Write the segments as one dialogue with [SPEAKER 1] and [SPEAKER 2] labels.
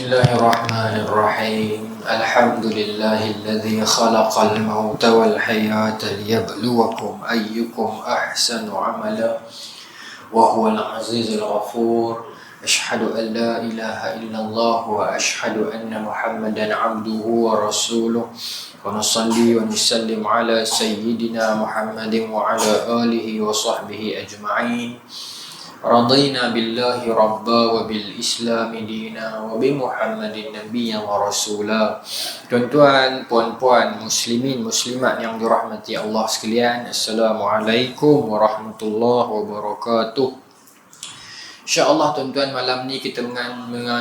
[SPEAKER 1] Bismillahirrahmanirrahim. Alhamdulillahilladzi khalaqal mauta wal hayata liyabluwakum ayyukum ahsanu amala wa huwal azizul ghafur. Asyhadu an la ilaha illallah wa asyhadu anna Muhammadan abduhu wa rasuluh. Wa nusalli wa nusallim ala sayyidina Muhammadin wa ala alihi wa sahbihi ajma'in. Radina billahi rabba wa bil islami dina wa bi Muhammadin nabiyyan wa rasula. Tuan-tuan, puan-puan, muslimin, muslimat yang dirahmati Allah sekalian, Assalamualaikum warahmatullahi wabarakatuh. InsyaAllah tuan-tuan, malam ni kita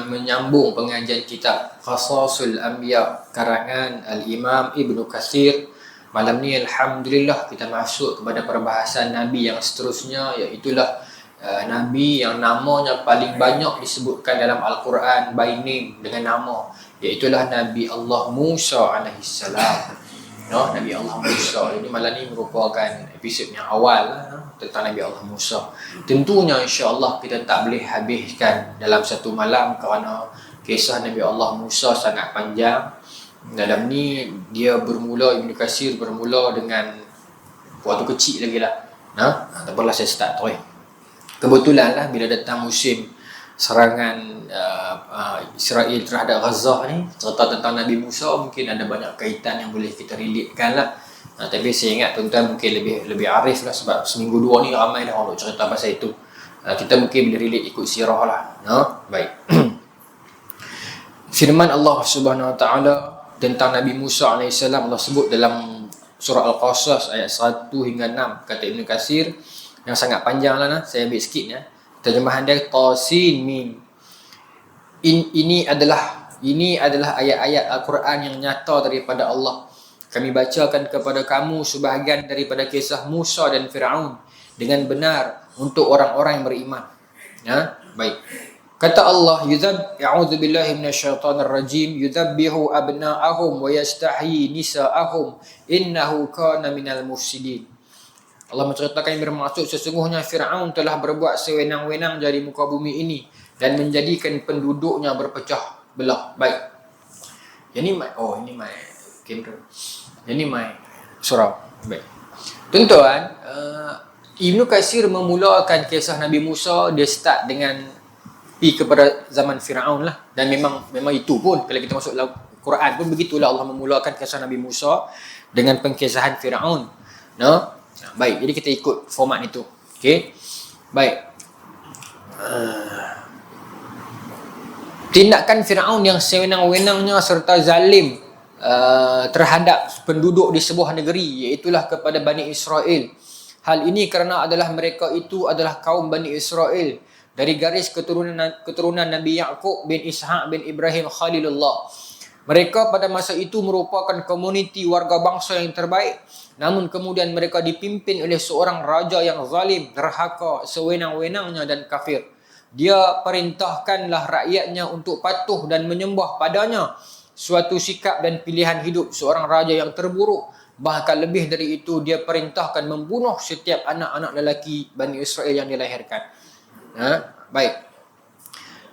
[SPEAKER 1] menyambung pengajian kitab Qasasul Anbiya karangan Al-Imam Ibnu Katsir. Malam ni alhamdulillah kita masuk kepada perbahasan Nabi yang seterusnya, iaitulah Nabi yang namanya paling banyak disebutkan dalam Al-Quran by name, dengan nama, iaitulah Nabi Allah Musa alaihissalam. Nabi Allah Musa. Ini malam ni merupakan episod yang awal tentang Nabi Allah Musa. Tentunya insya-Allah kita tak boleh habiskan dalam satu malam kerana kisah Nabi Allah Musa sangat panjang. Dalam ni dia bermula, Ibnu Katsir bermula dengan waktu kecil lagi lah. Tak apalah, saya start terus. Kebetulan lah bila datang musim serangan Israel terhadap Gaza ni, cerita tentang Nabi Musa mungkin ada banyak kaitan yang boleh kita relatekan lah. Tapi saya ingat tuan-tuan mungkin lebih arif lah, sebab seminggu dua ni ramai dah orang cerita pasal itu. Kita mungkin boleh relate ikut sirah lah. Baik. Firman Allah Subhanahu Wa Taala tentang Nabi Musa AS, Allah sebut dalam surah Al-Qasas ayat 1 hingga 6. Kata Ibnu Katsir yang sangat panjang lah, saya ambil sikit ya. Terjemahan dia Tasin Mim. Ini adalah ayat-ayat Al-Quran yang nyata daripada Allah. Kami bacakan kepada kamu sebahagian daripada kisah Musa dan Fir'aun dengan benar untuk orang-orang yang beriman. Baik. Kata Allah, A'udzubillahi minasyaitonirrajim, yudhabbihu abna'ahum wa yastahyi nisa'ahum innahu kana minal mufsidin. Allah menceritakan yang bermaksud sesungguhnya Fir'aun telah berbuat sewenang-wenang dari muka bumi ini dan menjadikan penduduknya berpecah belah. Baik. Ini my kamera. Ini my surau. Baik. Tuan-tuan, Ibnu Katsir memulakan kisah Nabi Musa, dia start dengan pergi kepada zaman Fir'aun lah. Dan memang itu pun, kalau kita masuk dalam Quran pun begitulah, Allah memulakan kisah Nabi Musa dengan pengkisahan Fir'aun. Baik, jadi kita ikut format itu. Okey. Baik. Tindakan Fir'aun yang sewenang-wenangnya serta zalim terhadap penduduk di sebuah negeri, iaitulah kepada Bani Israel. Hal ini kerana mereka itu adalah kaum Bani Israel dari garis keturunan Nabi Yaqub bin Ishaq bin Ibrahim Khalilullah. Mereka pada masa itu merupakan komuniti warga bangsa yang terbaik. Namun kemudian mereka dipimpin oleh seorang raja yang zalim, derhaka, sewenang-wenangnya dan kafir. Dia perintahkanlah rakyatnya untuk patuh dan menyembah padanya. Suatu sikap dan pilihan hidup seorang raja yang terburuk. Bahkan lebih dari itu, dia perintahkan membunuh setiap anak-anak lelaki Bani Israel yang dilahirkan. Baik.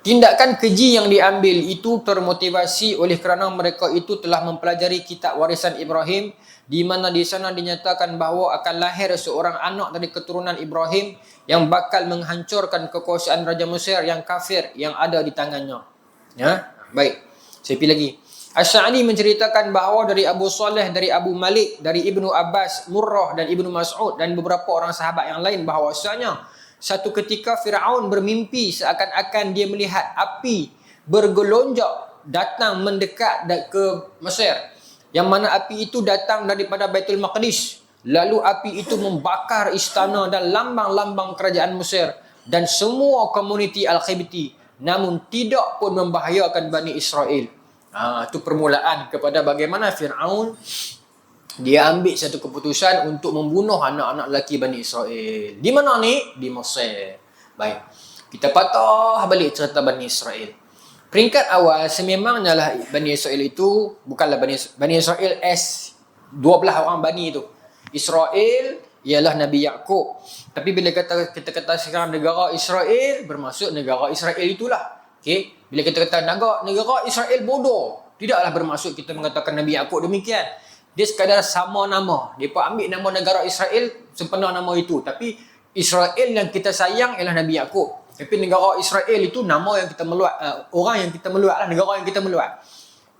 [SPEAKER 1] Tindakan keji yang diambil itu termotivasi oleh kerana mereka itu telah mempelajari kitab warisan Ibrahim, di mana di sana dinyatakan bahawa akan lahir seorang anak dari keturunan Ibrahim yang bakal menghancurkan kekuasaan Raja Mesir yang kafir yang ada di tangannya. Baik. Saya pergi lagi. Asy'ari menceritakan bahawa dari Abu Saleh, dari Abu Malik, dari Ibnu Abbas, Murrah dan Ibnu Mas'ud dan beberapa orang sahabat yang lain bahawasanya satu ketika Fir'aun bermimpi seakan-akan dia melihat api bergelonjak datang mendekat ke Mesir. Yang mana api itu datang daripada Baitul Maqdis. Lalu api itu membakar istana dan lambang-lambang kerajaan Mesir dan semua komuniti Al-Qibti. Namun tidak pun membahayakan Bani Israel. Itu permulaan kepada bagaimana Fir'aun dia ambil satu keputusan untuk membunuh anak-anak lelaki Bani Israel. Di mana ni? Di Mesir. Baik. Kita patah balik cerita Bani Israel. Peringkat awal sememangnya lah Bani Israel itu bukanlah Bani Israel as 12 orang Bani itu. Israel ialah Nabi Yaqub. Tapi bila kita kata sekarang negara Israel, bermaksud negara Israel itulah. Okey, bila kita kata negara Israel bodoh, tidaklah bermaksud kita mengatakan Nabi Yaqub demikian. Dia sekadar sama nama. Depa ambil nama negara Israel sempena nama itu, tapi Israel yang kita sayang ialah Nabi Yaqub. Tapi negara Israel itu nama yang kita meluat, orang yang kita meluat lah, negara yang kita meluat.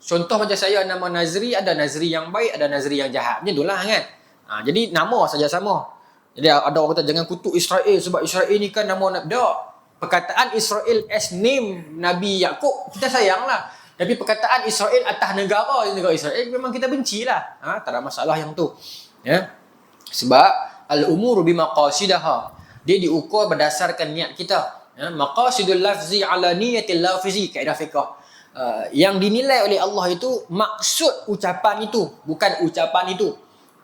[SPEAKER 1] Contoh macam saya nama Nazri, ada Nazri yang baik, ada Nazri yang jahat. Macam itulah kan. Jadi nama saja sama. Jadi ada orang kata jangan kutuk Israel sebab Israel ni kan nama tak. Perkataan Israel as name Nabi Yaqub kita sayang lah. Tapi perkataan Israel atas negara Israel memang kita benci lah. Tak ada masalah yang tu. Ya. Sebab al-umuru bimaqasidaha. Dia diukur berdasarkan niat kita. Ya, maqasidul lafzi ala niyatil lafzi, kaedah fiqh. Yang dinilai oleh Allah itu maksud ucapan itu, bukan ucapan itu.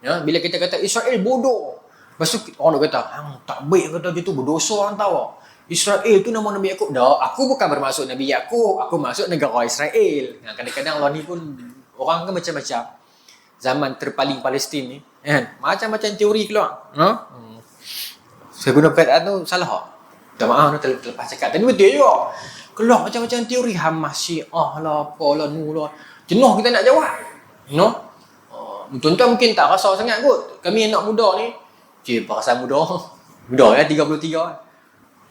[SPEAKER 1] Ya, bila kita kata Israel bodoh, lepas tu orang kata, tak baik kata gitu, berdosa orang tahu. Israel tu nama Nabi Yaqub. Dah, aku bukan bermaksud Nabi Yaqub, aku maksud negara Israel. Kadang-kadang Allah ni pun orang kan macam-macam. Zaman terpaling Palestin ni, kan? Macam-macam teori keluar. Saya guna perkataan tu salah. Minta maaf tu terlepas cakap. Tapi betul juga. Keluar macam-macam teori Hamas, Syiah lah, apalah, nulah. Jenuh kita nak jawab. Tuan-tuan mungkin tak rasa sangat kot. Kami anak muda ni, perasaan muda. Muda ya, 33.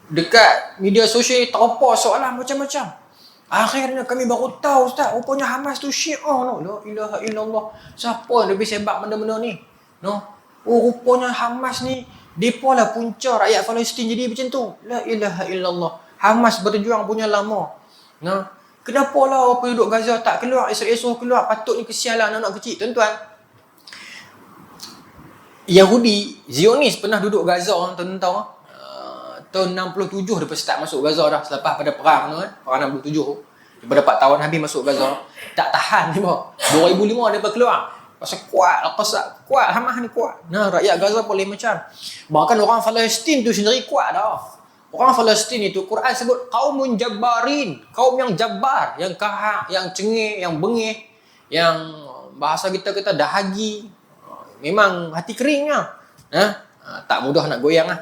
[SPEAKER 1] Dekat media sosial ni terapa soalan macam-macam. Akhirnya kami baru tahu, Ustaz, rupanya Hamas tu Syiah. La ilaha illallah. Siapa yang lebih sebab benda-benda ni? Rupanya Hamas ni depa lah punca rakyat Palestin jadi macam tu. La ilaha illallah. Hamas berjuang punya lama. Kenapa lah penduduk Gaza tak keluar? Israel suruh keluar. Patutnya kesialan anak-anak kecil. Tuan-tuan, Yahudi, Zionis pernah duduk Gaza, tuan-tuan tahu. Tahun 67 dia start masuk Gaza dah. Selepas pada perang tu perang 67. Daripada 4 tahun habis masuk Gaza. Tak tahan dia. 2005 dia keluar. Pasal kuat, kuat Hamas ni kuat. Rakyat Gaza boleh macam. Bahkan orang Palestin tu sendiri kuat dah. Orang Palestin itu Quran sebut qaumun jabbarin, kaum yang jabbar, yang kahak, yang cengih, yang bengih, yang bahasa kita kata dahagi. Memang hati keringnya. Tak mudah nak goyang lah.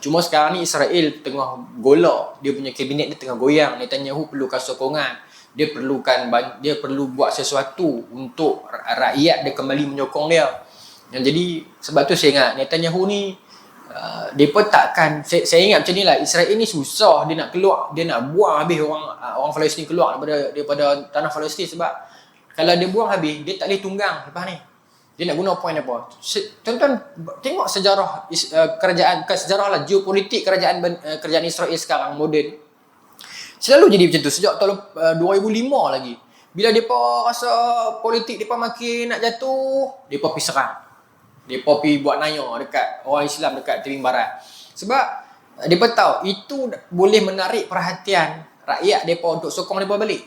[SPEAKER 1] Cuma sekarang ni Israel tengah golak, dia punya kabinet dia tengah goyang. Netanyahu perlukan sokongan. Dia perlu buat sesuatu untuk rakyat dia kembali menyokong dia. Jadi sebab tu saya ingat Netanyahu ni depa takkan, saya ingat macam nilah, Israel ni susah dia nak keluar, dia nak buang habis orang Palestin keluar daripada tanah Palestin. Sebab kalau dia buang habis, dia tak boleh tunggang lepas ni. Dia nak guna point apa? Tuan-tuan tengok sejarah kerajaan, bukan sejarah lah, geopolitik kerajaan Israel sekarang moden. Selalu jadi macam tu sejak tahun 2005 lagi. Bila depa rasa politik depa makin nak jatuh, depa pergi serang. Depa pergi buat naya dekat orang Islam dekat tebing barat. Sebab depa tahu itu boleh menarik perhatian rakyat depa untuk sokong depa balik.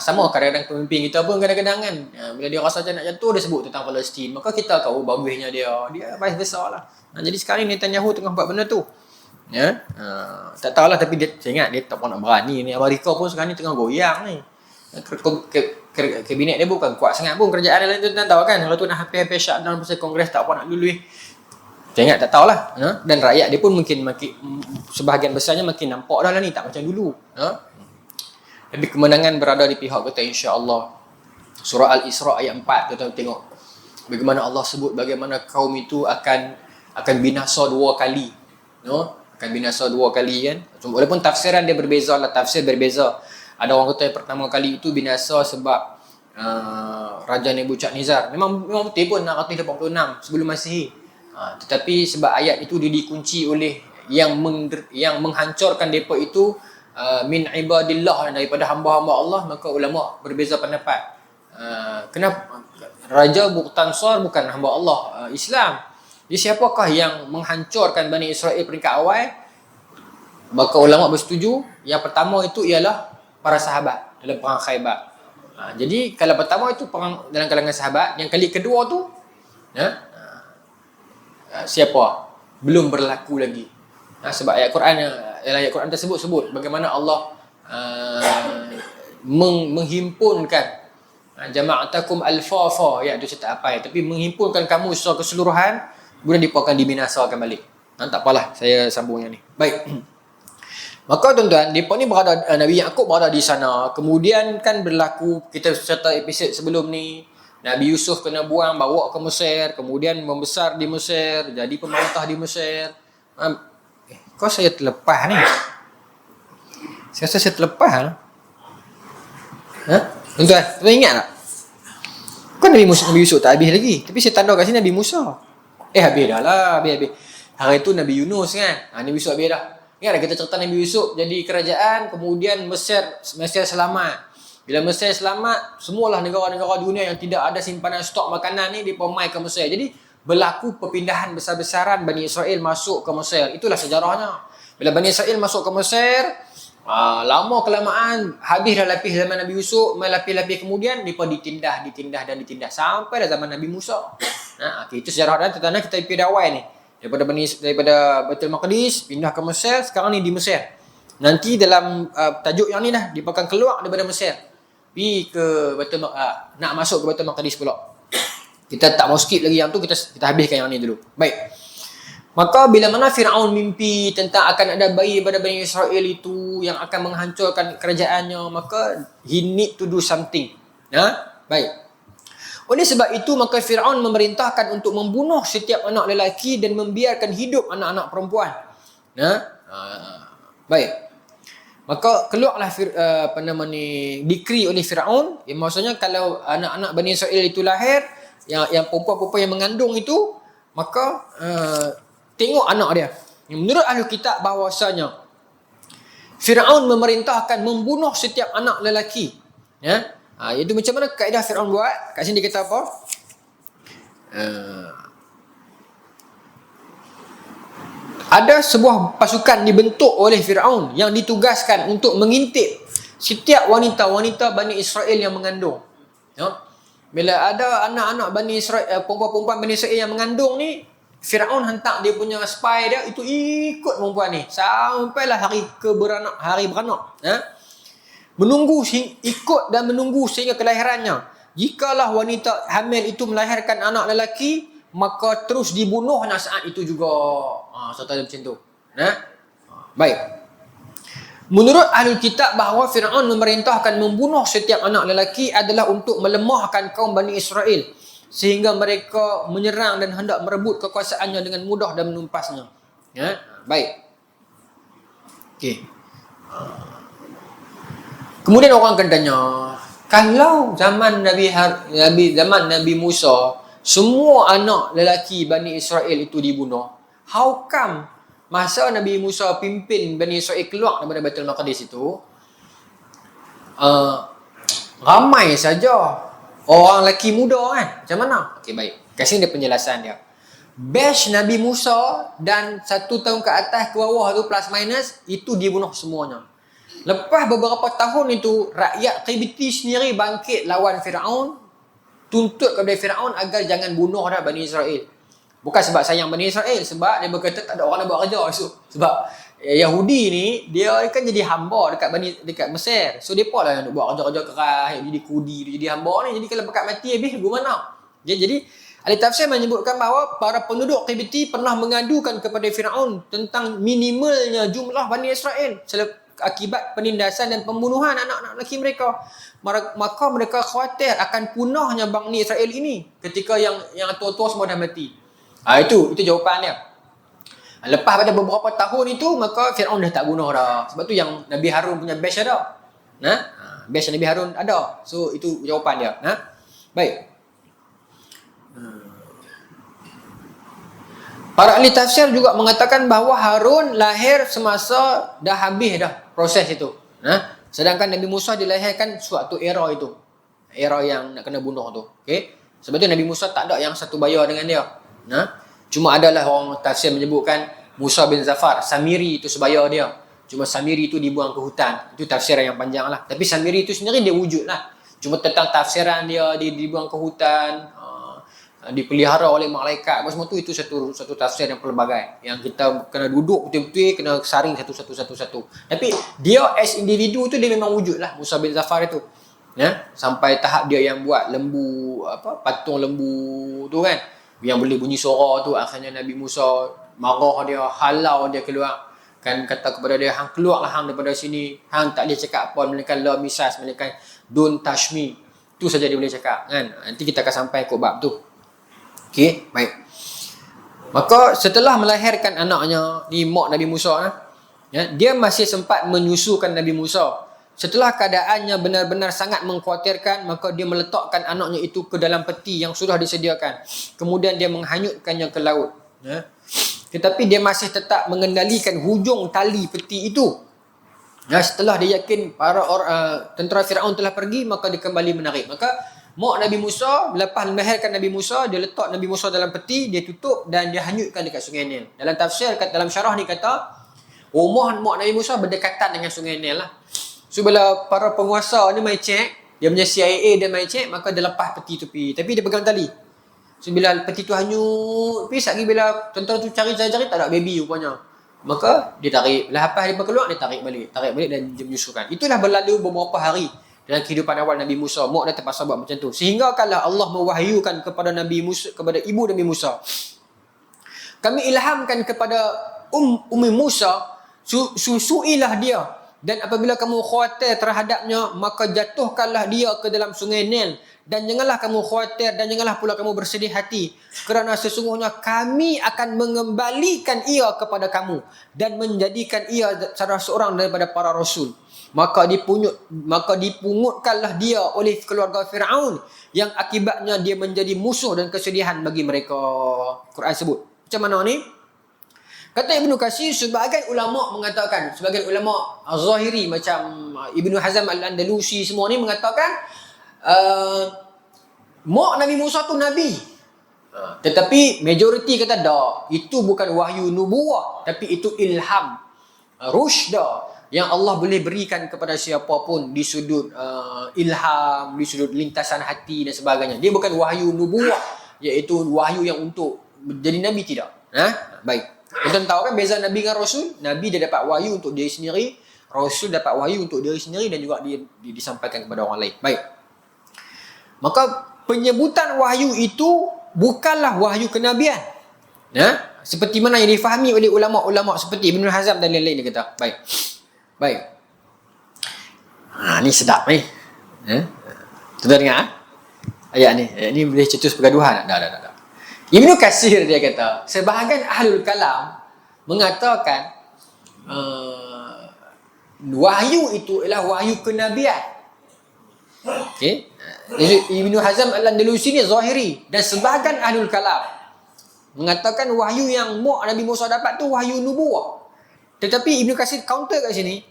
[SPEAKER 1] Sama kadang-kadang pemimpin kita pun kadang-kadang kan, bila dia rasa macam nak jatuh, dia sebut tentang Palestin. Maka kita tahu bagusnya dia vice versa lah. Jadi sekarang Netanyahu tengah buat benda tu. Tak tahulah, tapi saya ingat dia tak pernah nak berani ni. Amerika pun sekarang ni tengah goyang ni. Kabinet dia bukan kuat sangat pun. Kerajaan lain tu tak tahu kan. Kalau tu nak hampir-hampir shutdown pasal Kongres tak apa nak lulus. Saya ingat tak tahulah. Dan rakyat dia pun makin sebahagian besarnya makin nampak dah lah ni, tak macam dulu. Tapi kemenangan berada di pihak kita insya-Allah. Surah Al-Isra ayat 4 kita tengok bagaimana Allah sebut bagaimana kaum itu akan binasa 2 kali. Akan binasa 2 kali kan. Walaupun tafsiran dia berbeza lah, tafsir berbeza. Ada orang kata yang pertama kali itu binasa sebab Raja Nebuchadnezzar. Memang betul pun 686 sebelum Masihi. Tetapi sebab ayat itu dia dikunci oleh yang menghancurkan depa itu min ibadillah, daripada hamba-hamba Allah, maka ulama berbeza pendapat. Kenapa Raja Buktansar bukan hamba Allah Islam? Jadi siapakah yang menghancurkan Bani Israel peringkat awal? Maka ulama bersetuju yang pertama itu ialah para sahabat dalam perang Khaybar. Jadi kalau pertama itu perang dalam kalangan sahabat, yang kali kedua tu siapa? Belum berlaku lagi. Sebab ayat Quran tersebut sebut bagaimana Allah menghimpunkan jama'atakum alfafa, ya itu tak apa, tapi menghimpunkan kamu secara keseluruhan, kemudian mereka akan dibinasakan balik. Tak apalah, saya sambung yang ni. Baik. Maka tuan-tuan, mereka ni berada, Nabi Yaakob berada di sana. Kemudian kan berlaku, kita serta episod sebelum ni, Nabi Yusuf kena buang, bawa ke Mesir. Kemudian membesar di Mesir, jadi pemerintah di Mesir. Kau saya terlepas ni. Saya rasa saya terlepas lah. Tuan-tuan, tuan ingat tak? Kan Nabi Yusuf tak habis lagi. Tapi saya tanda kat sini Nabi Musa. Habis dah lah. Habis. Hari tu Nabi Yunus kan. Nabi Yusuf habis dah. Ingat tak kita cerita Nabi Yusuf jadi kerajaan, kemudian Mesir selamat. Bila Mesir selamat, semualah negara-negara dunia yang tidak ada simpanan stok makanan ni dipomai ke Mesir. Jadi berlaku perpindahan besar-besaran Bani Israel masuk ke Mesir. Itulah sejarahnya. Bila Bani Israel masuk ke Mesir, lama kelamaan habis dah lapis zaman Nabi Yusuf, lapis-lapis kemudian mereka ditindah sampailah zaman Nabi Musa. Itu sejarah dan tentang kita pergi dawai ni. Daripada Baitul Maqdis pindah ke Mesir, sekarang ni di Mesir. Nanti dalam tajuk yang ni dah dia akan keluar daripada Mesir. Pergi ke nak masuk ke Baitul Maqdis pula. Kita tak mau skip lagi yang tu, kita habiskan yang ni dulu. Baik. Maka bila mana Firaun mimpi tentang akan ada bayi daripada Bani Israel itu yang akan menghancurkan kerajaannya, maka he need to do something. Baik. Oleh sebab itu maka Firaun memerintahkan untuk membunuh setiap anak lelaki dan membiarkan hidup anak-anak perempuan. Baik. Maka keluarlah decree oleh Firaun, yang maksudnya kalau anak-anak Bani Israel itu lahir, yang perempuan-perempuan yang mengandung itu, maka tengok anak dia. Menurut ahli kitab bahawasanya Firaun memerintahkan membunuh setiap anak lelaki. Itu macam mana kaedah Firaun buat? Kat sini dia kata apa? Ada sebuah pasukan dibentuk oleh Firaun yang ditugaskan untuk mengintip setiap wanita-wanita Bani Israel yang mengandung. Bila ada anak-anak Bani Israel, perempuan-perempuan Bani Israel yang mengandung ni, Firaun hantar dia punya spy dia itu ikut perempuan ni sampailah hari beranak. Ikut dan menunggu sehingga kelahirannya. Jikalah wanita hamil itu melahirkan anak lelaki, maka terus dibunuhnya saat itu juga. Serta macam tu. Baik. Menurut ahli kitab bahawa Firaun memerintahkan membunuh setiap anak lelaki adalah untuk melemahkan kaum Bani Israel sehingga mereka menyerang dan hendak merebut kekuasaannya dengan mudah dan menumpasnya. Baik. Okey. Kemudian orang akan tanya, kalau zaman Nabi Musa, semua anak lelaki Bani Israel itu dibunuh, how come masa Nabi Musa pimpin Bani Israel keluar daripada Baitul Maqdis itu, ramai saja orang lelaki muda kan? Macam mana? Okey, baik. Kasih dia penjelasan dia. Batch Nabi Musa dan 1 tahun ke atas ke bawah tu plus minus, itu dibunuh semuanya. Lepas beberapa tahun itu, rakyat Qibti sendiri bangkit lawan Firaun, tuntut kepada Firaun agar jangan bunuh dah Bani Israel. Bukan sebab sayang Bani Israel, sebab dia berkata tak ada orang nak buat kerja. Sebab Yahudi ni, dia kan jadi hamba dekat Mesir. So, mereka lah yang nak buat kerja-kerja keras, jadi kudi, jadi hamba ni. Jadi kalau bekat mati habis, gimana? Jadi ahli tafsir menyebutkan bahawa para penduduk Qibti pernah mengadukan kepada Firaun tentang minimalnya jumlah Bani Israel akibat penindasan dan pembunuhan anak-anak lelaki mereka. Maka mereka khawatir akan punahnya Bani Israel ini ketika yang tua-tua semua dah mati. Itu jawapan dia. Lepas pada beberapa tahun itu, maka Firaun dah tak bunuh dah. Sebab tu yang Nabi Harun punya batch ada. Batch Nabi Harun ada. So itu jawapan dia. Baik. Para ahli tafsir juga mengatakan bahawa Harun lahir semasa dah habis dah proses itu. Sedangkan Nabi Musa dilahirkan suatu era itu. Era yang nak kena bunuh tu. Okey. Sebab tu Nabi Musa tak ada yang satu bayar dengan dia. Cuma adalah orang tafsir menyebutkan Musa bin Zafar, Samiri itu sebaya dia. Cuma Samiri itu dibuang ke hutan. Itu tafsiran yang panjang lah. Tapi Samiri itu sendiri dia wujud lah. Cuma tentang tafsiran dia dibuang ke hutan, dipelihara oleh malaikat, semua tu itu satu tafsir yang pelbagai, yang kita kena duduk betul-betul, kena saring satu. Tapi dia as individu tu dia memang wujud lah, Musa bin Zafar itu. Sampai tahap dia yang buat lembu, patung lembu tu kan, yang boleh bunyi suara tu. Akhirnya Nabi Musa marah dia, halau dia keluar. Kan kata kepada dia, hang keluarlah hang daripada sini. Hang tak boleh cakap apa melainkan la misas, melainkan don't touch me. Tu saja dia boleh cakap kan. Nanti kita akan sampai ke bab tu. Okey, baik. Maka setelah melahirkan anaknya ni mak Nabi Musa, dia masih sempat menyusukan Nabi Musa. Setelah keadaannya benar-benar sangat mengkhawatirkan, maka dia meletakkan anaknya itu ke dalam peti yang sudah disediakan. Kemudian dia menghanyutkannya ke laut. Tetapi dia masih tetap mengendalikan hujung tali peti itu. Setelah dia yakin para tentera Firaun telah pergi, maka dia kembali menarik. Maka mak Nabi Musa, lepas melahirkan Nabi Musa, dia letak Nabi Musa dalam peti, dia tutup dan dia hanyutkan dekat Sungai Nil. Dalam tafsir, dalam syarah ni kata, rumah mak Nabi Musa berdekatan dengan Sungai Nil lah. So bila para penguasa ni main cek, dia punya CIA dia main cek, maka dia lepas peti tu pergi. Tapi dia pegang tali. So bila peti tu hanyut, pergi lagi bila tentera tu cari-cari tak ada baby rupanya. Maka dia tarik. Lepas dia keluar, dia tarik balik dan dia menyusukan. Itulah berlalu beberapa hari dalam kehidupan awal Nabi Musa. Mak dia terpaksa buat macam tu. Sehingga kalau Allah mewahyukan kepada Nabi Musa, kepada ibu Nabi Musa, kami ilhamkan kepada Ummi Musa, susuilah dia. Dan apabila kamu khawatir terhadapnya, maka jatuhkanlah dia ke dalam Sungai Nil. Dan janganlah kamu khawatir dan janganlah pula kamu bersedih hati. Kerana sesungguhnya kami akan mengembalikan ia kepada kamu. Dan menjadikan ia salah seorang daripada para rasul. Maka dipungutkanlah dia oleh keluarga Firaun. Yang akibatnya dia menjadi musuh dan kesedihan bagi mereka. Quran sebut. Macam mana ni? Kata Ibnu Katsir, sebahagian ulama mengatakan, sebahagian ulama Zahiri macam Ibnu Hazm Al-Andalusi semua ni mengatakan mak Nabi Musa tu Nabi. Tetapi majoriti kata tak, itu bukan wahyu nubuah, tapi itu ilham, rusyda yang Allah boleh berikan kepada siapa pun di sudut ilham, di sudut lintasan hati dan sebagainya. Dia bukan wahyu nubuah, iaitu wahyu yang untuk jadi Nabi, tidak. Baik. Kita tahu kan beza Nabi dengan Rasul. Nabi dia dapat wahyu untuk diri sendiri, Rasul dapat wahyu untuk diri sendiri dan juga dia disampaikan kepada orang lain. Baik. Maka penyebutan wahyu itu bukanlah wahyu kenabian. Seperti mana yang difahami oleh ulama-ulama seperti Ibn Hazm dan lain-lain dia kata. Baik. Baik. Ni sedap ni. Tuan dengar ayat ni. Ayat ni boleh cetus pergaduhan. Dah. Ibnu Katsir dia kata, sebahagian ahlul kalam mengatakan wahyu itu ialah wahyu kenabian. Okey. Ibnu Hazm Al-Andalusi ni Zahiri, dan sebahagian ahlul kalam mengatakan wahyu yang mak Nabi Musa dapat tu wahyu nubuah. Tetapi Ibnu Katsir counter kat sini,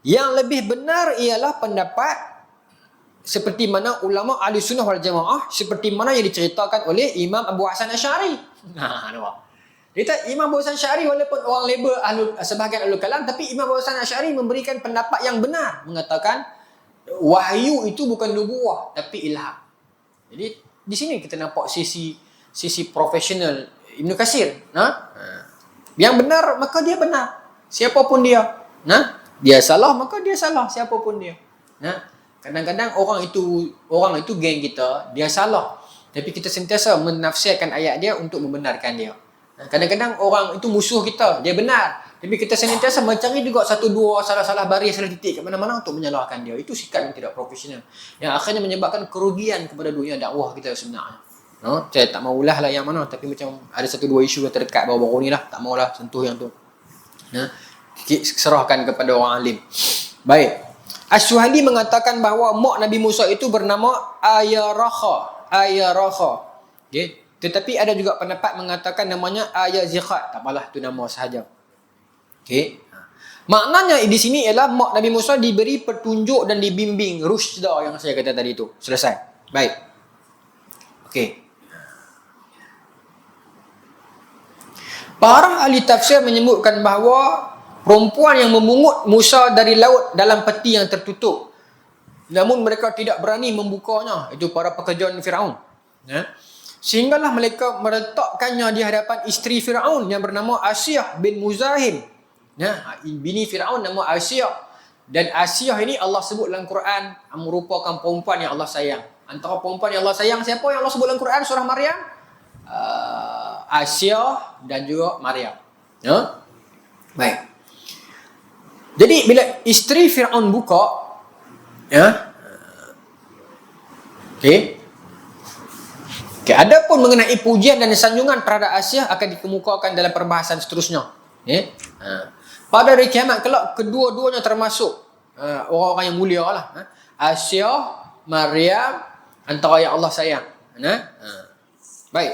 [SPEAKER 1] yang lebih benar ialah pendapat seperti mana ulama ahli sunnah wal jamaah, seperti mana yang diceritakan oleh Imam Abu Hasan Asy'ari. Nampak? Dia kata Imam Abu Hasan Asy'ari walaupun orang label sebahagian ahlul kalam, tapi Imam Abu Hasan Asy'ari memberikan pendapat yang benar, mengatakan wahyu itu bukan nubuah tapi ilham. Jadi di sini kita nampak sisi profesional Ibnu Katsir. Yang benar maka dia benar, siapapun dia. Dia salah maka dia salah, siapapun dia. Kadang-kadang orang itu geng kita, dia salah. Tapi kita sentiasa menafsirkan ayat dia untuk membenarkan dia. Kadang-kadang orang itu musuh kita, dia benar. Tapi kita sentiasa mencari juga satu dua salah-salah baris, salah titik kat mana-mana untuk menyalahkan dia. Itu sikap yang tidak profesional. Yang akhirnya menyebabkan kerugian kepada dunia dakwah kita sebenarnya. Saya tak mau ulah lah yang mana, tapi macam ada satu dua isu yang terdekat baru-baru ni lah. Tak maulah sentuh yang tu. Serahkan kepada orang alim. Baik. Asy-Syuhali mengatakan bahawa mak Nabi Musa itu bernama Ayaraha. Okay. Tetapi ada juga pendapat mengatakan namanya Ayazikhat. Tak apalah, itu nama sahaja. Okay. Maknanya di sini ialah mak Nabi Musa diberi petunjuk dan dibimbing rusyda yang saya kata tadi itu. Selesai. Baik. Okay. Para ahli tafsir menyebutkan bahawa perempuan yang memungut Musa dari laut dalam peti yang tertutup, namun mereka tidak berani membukanya, itu para pekerjaan Firaun. Sehinggalah mereka meletakkannya di hadapan isteri Firaun yang bernama Asiyah bin Muzahim. Bini Firaun nama Asiyah, dan Asiyah ini Allah sebut dalam Quran merupakan perempuan yang Allah sayang. Antara perempuan yang Allah sayang siapa yang Allah sebut dalam Quran surah Maryam? Asiyah dan juga Maryam. Baik. Jadi bila isteri Fir'aun buka, ya, okey. Okay, adapun mengenai pujian dan sanjungan terhadap Aisyah akan dikemukakan dalam perbahasan seterusnya. Okay. Pada hari kiamat kelak, kedua-duanya termasuk orang-orang yang mulia lah. Aisyah, Maryam, antara yang Allah sayang. Baik.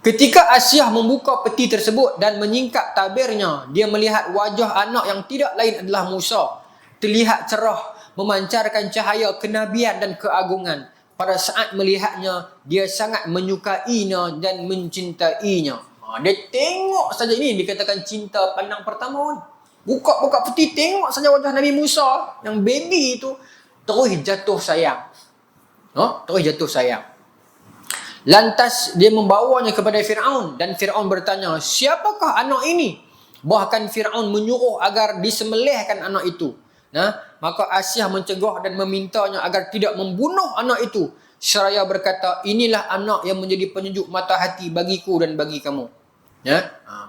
[SPEAKER 1] Ketika Aisyah membuka peti tersebut dan menyingkap tabirnya, dia melihat wajah anak yang tidak lain adalah Musa. Terlihat cerah, memancarkan cahaya kenabian dan keagungan. Pada saat melihatnya, dia sangat menyukainya dan mencintainya. Dia tengok saja, ini dikatakan cinta pandang pertama kan. Buka-buka peti, tengok saja wajah Nabi Musa yang baby itu, terus jatuh sayang. Terus jatuh sayang. Lantas dia membawanya kepada Fir'aun, dan Fir'aun bertanya, siapakah anak ini? Bahkan Fir'aun menyuruh agar disembelihkan anak itu. Maka Aisyah mencegah dan memintanya agar tidak membunuh anak itu. Seraya berkata, inilah anak yang menjadi penyejuk mata hati bagiku dan bagi kamu.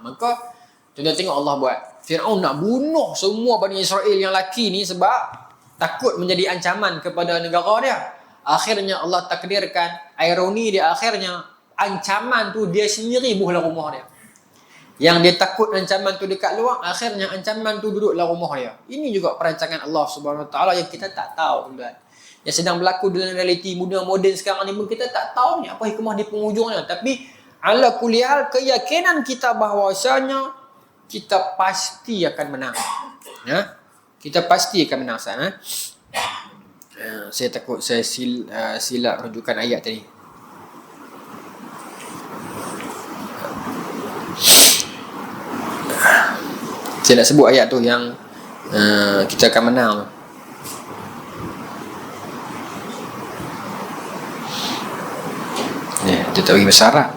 [SPEAKER 1] Maka kita tengok Allah buat. Fir'aun nak bunuh semua Bani Israel yang laki ni sebab takut menjadi ancaman kepada negara dia. Akhirnya Allah takdirkan, ironi dia, akhirnya ancaman tu dia sendiri buhlah rumah dia. Yang dia takut ancaman tu dekat luar, akhirnya ancaman tu duduk dalam rumah dia. Ini juga perancangan Allah Subhanahu Wa Taala yang kita tak tahu, tuan. Yang sedang berlaku dalam realiti moden sekarang ni pun kita tak tahu ni apa hikmah di penghujungnya. Tapi ala kulli hal, keyakinan kita bahawasanya kita pasti akan menang. Kita pasti akan menang sana. Saya takut saya silap rujukan ayat tadi. Saya nak sebut ayat tu yang kita akan menang. Dia tak bagi bahasa Arab.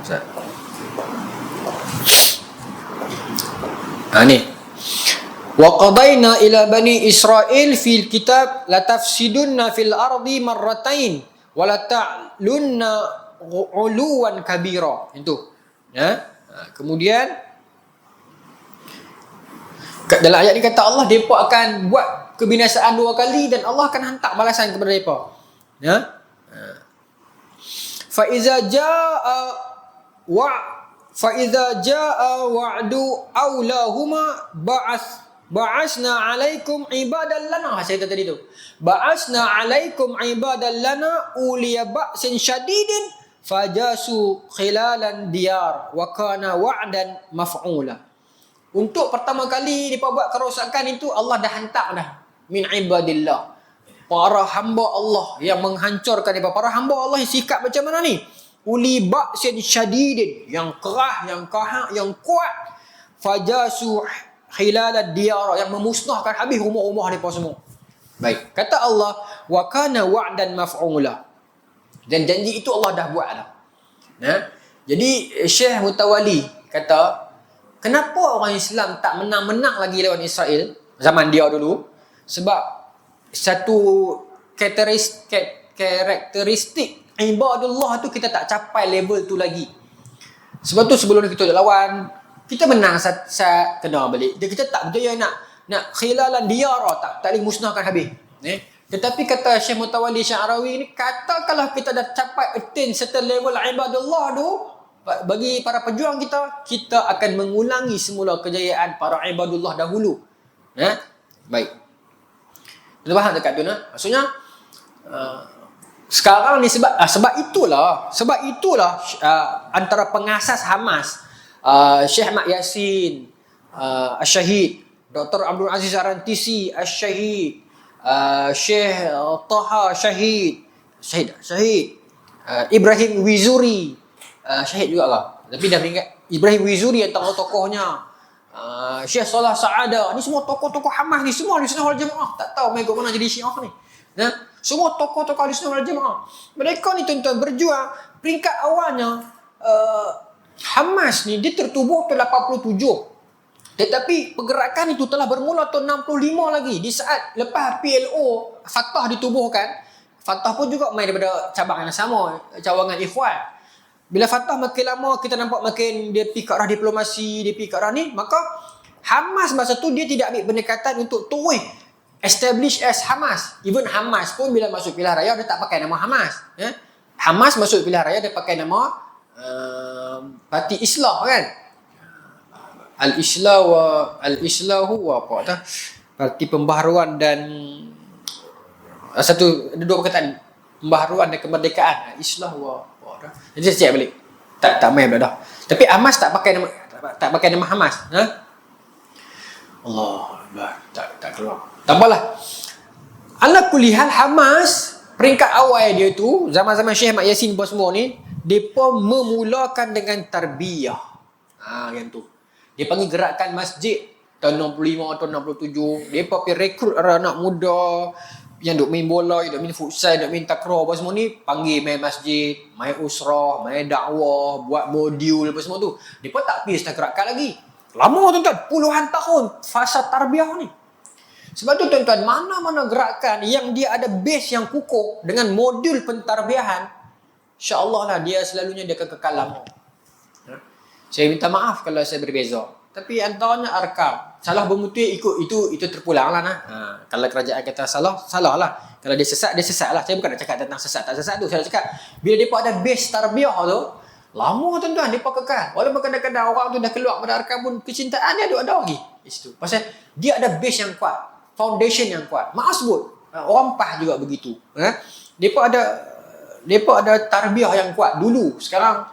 [SPEAKER 1] Ni. Wa qadayna ila bani Israil fil kitab la tafsidunna fil ardi marratain wa la ta'lunna 'uluwan kabira. Itu. Kemudian dalam ayat ni kata Allah, mereka akan buat kebinasaan 2 kali dan Allah akan hantar balasan kepada mereka. Fa iza jaa wa'du aulahuma ba'asna 'alaikum ibadan lana. Saya kata tadi tu. Ba'asna 'alaikum ibadan lana uliya ba'sin syadidin fajasu khilalan diyar wa kana wa'dan maf'ula. Untuk pertama kali mereka buat kerosakan itu, Allah dah hantar dah min ibadillah, para hamba Allah yang menghancurkan mereka. Para hamba Allah yang sikap macam mana ni? Uli ba'sin syadidin, yang kerah, yang kahak, yang kuat. Fajasu khilalad diyara, yang memusnahkan habis rumah-rumah mereka semua. Baik, kata Allah, wa kana wa'dan maf'ula, dan janji itu Allah dah buat dah. Jadi Syekh Mutawali kata, kenapa orang Islam tak menang-menang lagi lawan Israel zaman dia dulu? Sebab satu karakteristik ibadullah tu kita tak capai level tu lagi. Sebab tu sebelum kita lawan, kita menang sat kena balik. Kita tak berjaya nak khilalan diyara, tak boleh musnahkan habis. Tetapi kata Syekh Mutawali Sya'rawi ni, katakanlah kita dah capai attain certain level ibadullah tu, bagi para pejuang kita akan mengulangi semula kejayaan para ibadullah dahulu. Baik. Kita faham dekat tu maksudnya sekarang ni sebab itulah antara pengasas Hamas, Syekh Ahmad Yasin Asy-Syahid, Dr. Abdul Aziz Ar-Rantisi Asy-Syahid, Syekh Taha Syahid, Ibrahim Wizuri Syahid juga lah, tapi dah meninggal. Ibrahim Wizuri antara tokohnya, Syekh Salah Sa'ada, ni semua tokoh-tokoh Hamas ni, semua di Sunnah wal Jamaah. Tak tahu mereka mana jadi Syiah ni. Semua tokoh-tokoh di Sunnah wal Jamaah. Mereka ni tuan-tuan berjuang. Peringkat awalnya Hamas ni dia tertubuh tahun 87. Tetapi pergerakan itu telah bermula tahun 65 lagi, di saat lepas PLO Fatah ditubuhkan. Fatah pun juga main daripada cabang yang sama, cawangan Ikhwan. Bila Fatah makin lama, kita nampak makin dia pergi ke arah diplomasi, dia pergi ke arah ni, maka Hamas masa tu dia tidak ambil pendekatan untuk establish as Hamas. Even Hamas pun bila masuk pilihan raya dia tak pakai nama Hamas. Hamas masuk pilihan raya dia pakai nama Parti Islah kan. Al-Islahu apa tu? Parti Pembaharuan dan ada dua perkataan, pembaharuan dan kemerdekaan. Islah apa tu? Jadi saya cek balik. Tak main dah. Tapi Hamas tak pakai nama Hamas. Allah Akbar. Tak keluar. Tak apalah. Ala kulihal Hamas peringkat awal dia tu zaman-zaman Syekh Ahmad Yasin bos semua ni, depa memulakan dengan tarbiyah. Yang tu. Dia panggil gerakan masjid tahun 65 tahun 67. Depa pergi rekrut anak muda yang duk main bola, yang duk main futsal, duk main takraw apa semua ni, panggil main masjid, main usrah, main dakwah, buat modul apa semua tu. Depa tak pergi start gerakan lagi. Lama tuan-tuan, puluhan tahun fasa tarbiyah ni. Sebab tu tuan-tuan, mana-mana gerakan yang dia ada base yang kukuh dengan modul pentarbiahan, insya-Allah lah dia selalunya dia akan kekal lama. Saya minta maaf kalau saya berbeza. Tapi antaranya arkam. Salah bermutu ikut itu terpulang lah nah. Kalau kerajaan kata salah lah. Kalau dia sesat lah. Saya bukan nak cakap tentang sesat tak sesat tu. Saya nak cakap bila depa ada base tarbiyah tu, lama tuan-tuan depa kekal. Walaupun kadang-kadang orang tu dah keluar pada arkam pun kecintaan dia ada lagi. Itu. Pasal dia ada base yang kuat, foundation yang kuat. Maaf sebut, orang PAH juga begitu. Depa ada tarbiyah yang kuat dulu. Sekarang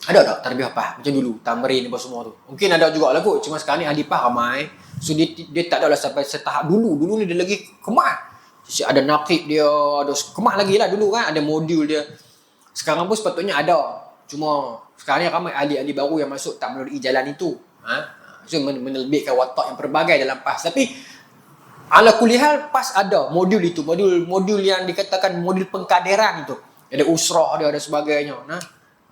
[SPEAKER 1] ada tak tarbiyah PAH macam dulu, tamrin apa semua tu? Mungkin ada juga lah kot. Cuma sekarang ni ahli PAH ramai. So dia tak adalah sampai setahap dulu. Dulu ni dia lagi kemah. Ada naqib dia, ada kemah lagi lah dulu kan. Ada modul dia. Sekarang pun sepatutnya ada. Cuma sekarang ni ramai ahli-ahli baru yang masuk tak melalui jalan itu. So menelbitkan watak yang pelbagai dalam PAS. Tapi ala kulihal PAS ada modul itu. Modul yang dikatakan modul pengkaderan itu. Ada usrah dia, ada sebagainya.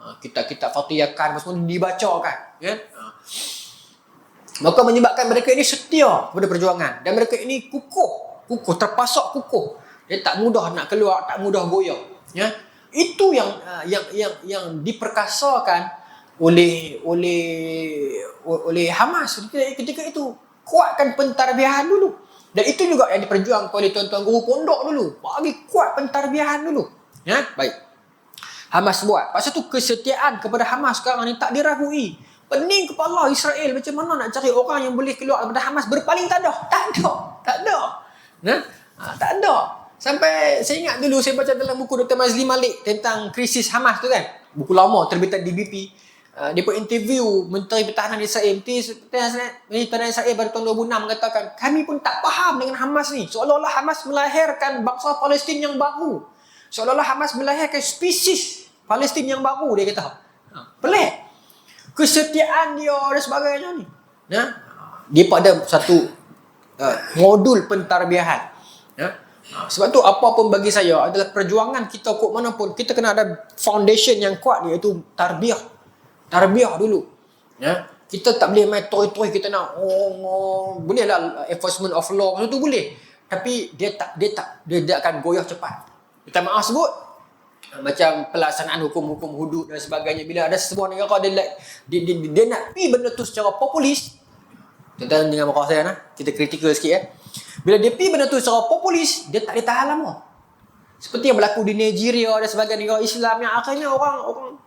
[SPEAKER 1] Kitab-kitab fatiyakan semua dibacakan, kan? Maka menyebabkan mereka ini setia kepada perjuangan dan mereka ini kukuh, terpasok kukuh. Dia tak mudah nak keluar, tak mudah goyah, ya. Itu yang diperkasakan oleh Hamas ketika itu. Kuatkan pentarbiahan dulu. Dan itu juga yang diperjuangkan oleh tuan-tuan guru pondok dulu. Bagi kuat pentarbiahan dulu. Ya, baik. Hamas buat. Pasal tu kesetiaan kepada Hamas sekarang ni tak diragui. Pening kepala Israel macam mana nak cari orang yang boleh keluar daripada Hamas berpaling tak ada. Tak ada. Sampai saya ingat dulu saya baca dalam buku Dr. Mazli Malik tentang krisis Hamas tu kan. Buku lama terbitan DBP. Dia pun interview Menteri Pertahanan Israel. Menteri Pertahanan Israel pada tahun 2006 mengatakan, kami pun tak faham dengan Hamas ni. Seolah-olah Hamas melahirkan bangsa Palestin yang baru. Seolah-olah Hamas melahirkan spesies Palestin yang baru, dia kata. Pelik. Kesetiaan dia dan sebagainya ni. Dia pada satu modul pentarbiahan. Sebab tu apa pun bagi saya adalah perjuangan kita kok mana pun, kita kena ada foundation yang kuat, iaitu Tarbiyah dulu. Kita tak boleh main toy-toy, kita nak boleh lah enforcement of law macam tu boleh. Tapi dia akan goyah cepat. Kita maaf sebut macam pelaksanaan hukum-hukum hudud dan sebagainya. Bila ada sebuah negara dia nak pergi benda tu secara populis. Tuan-tuan dengan muka saya kita kritikal sikit Bila dia pergi benda tu secara populis, dia tak boleh tahan lama. Seperti yang berlaku di Nigeria dan sebagainya negara Islam yang akhirnya orang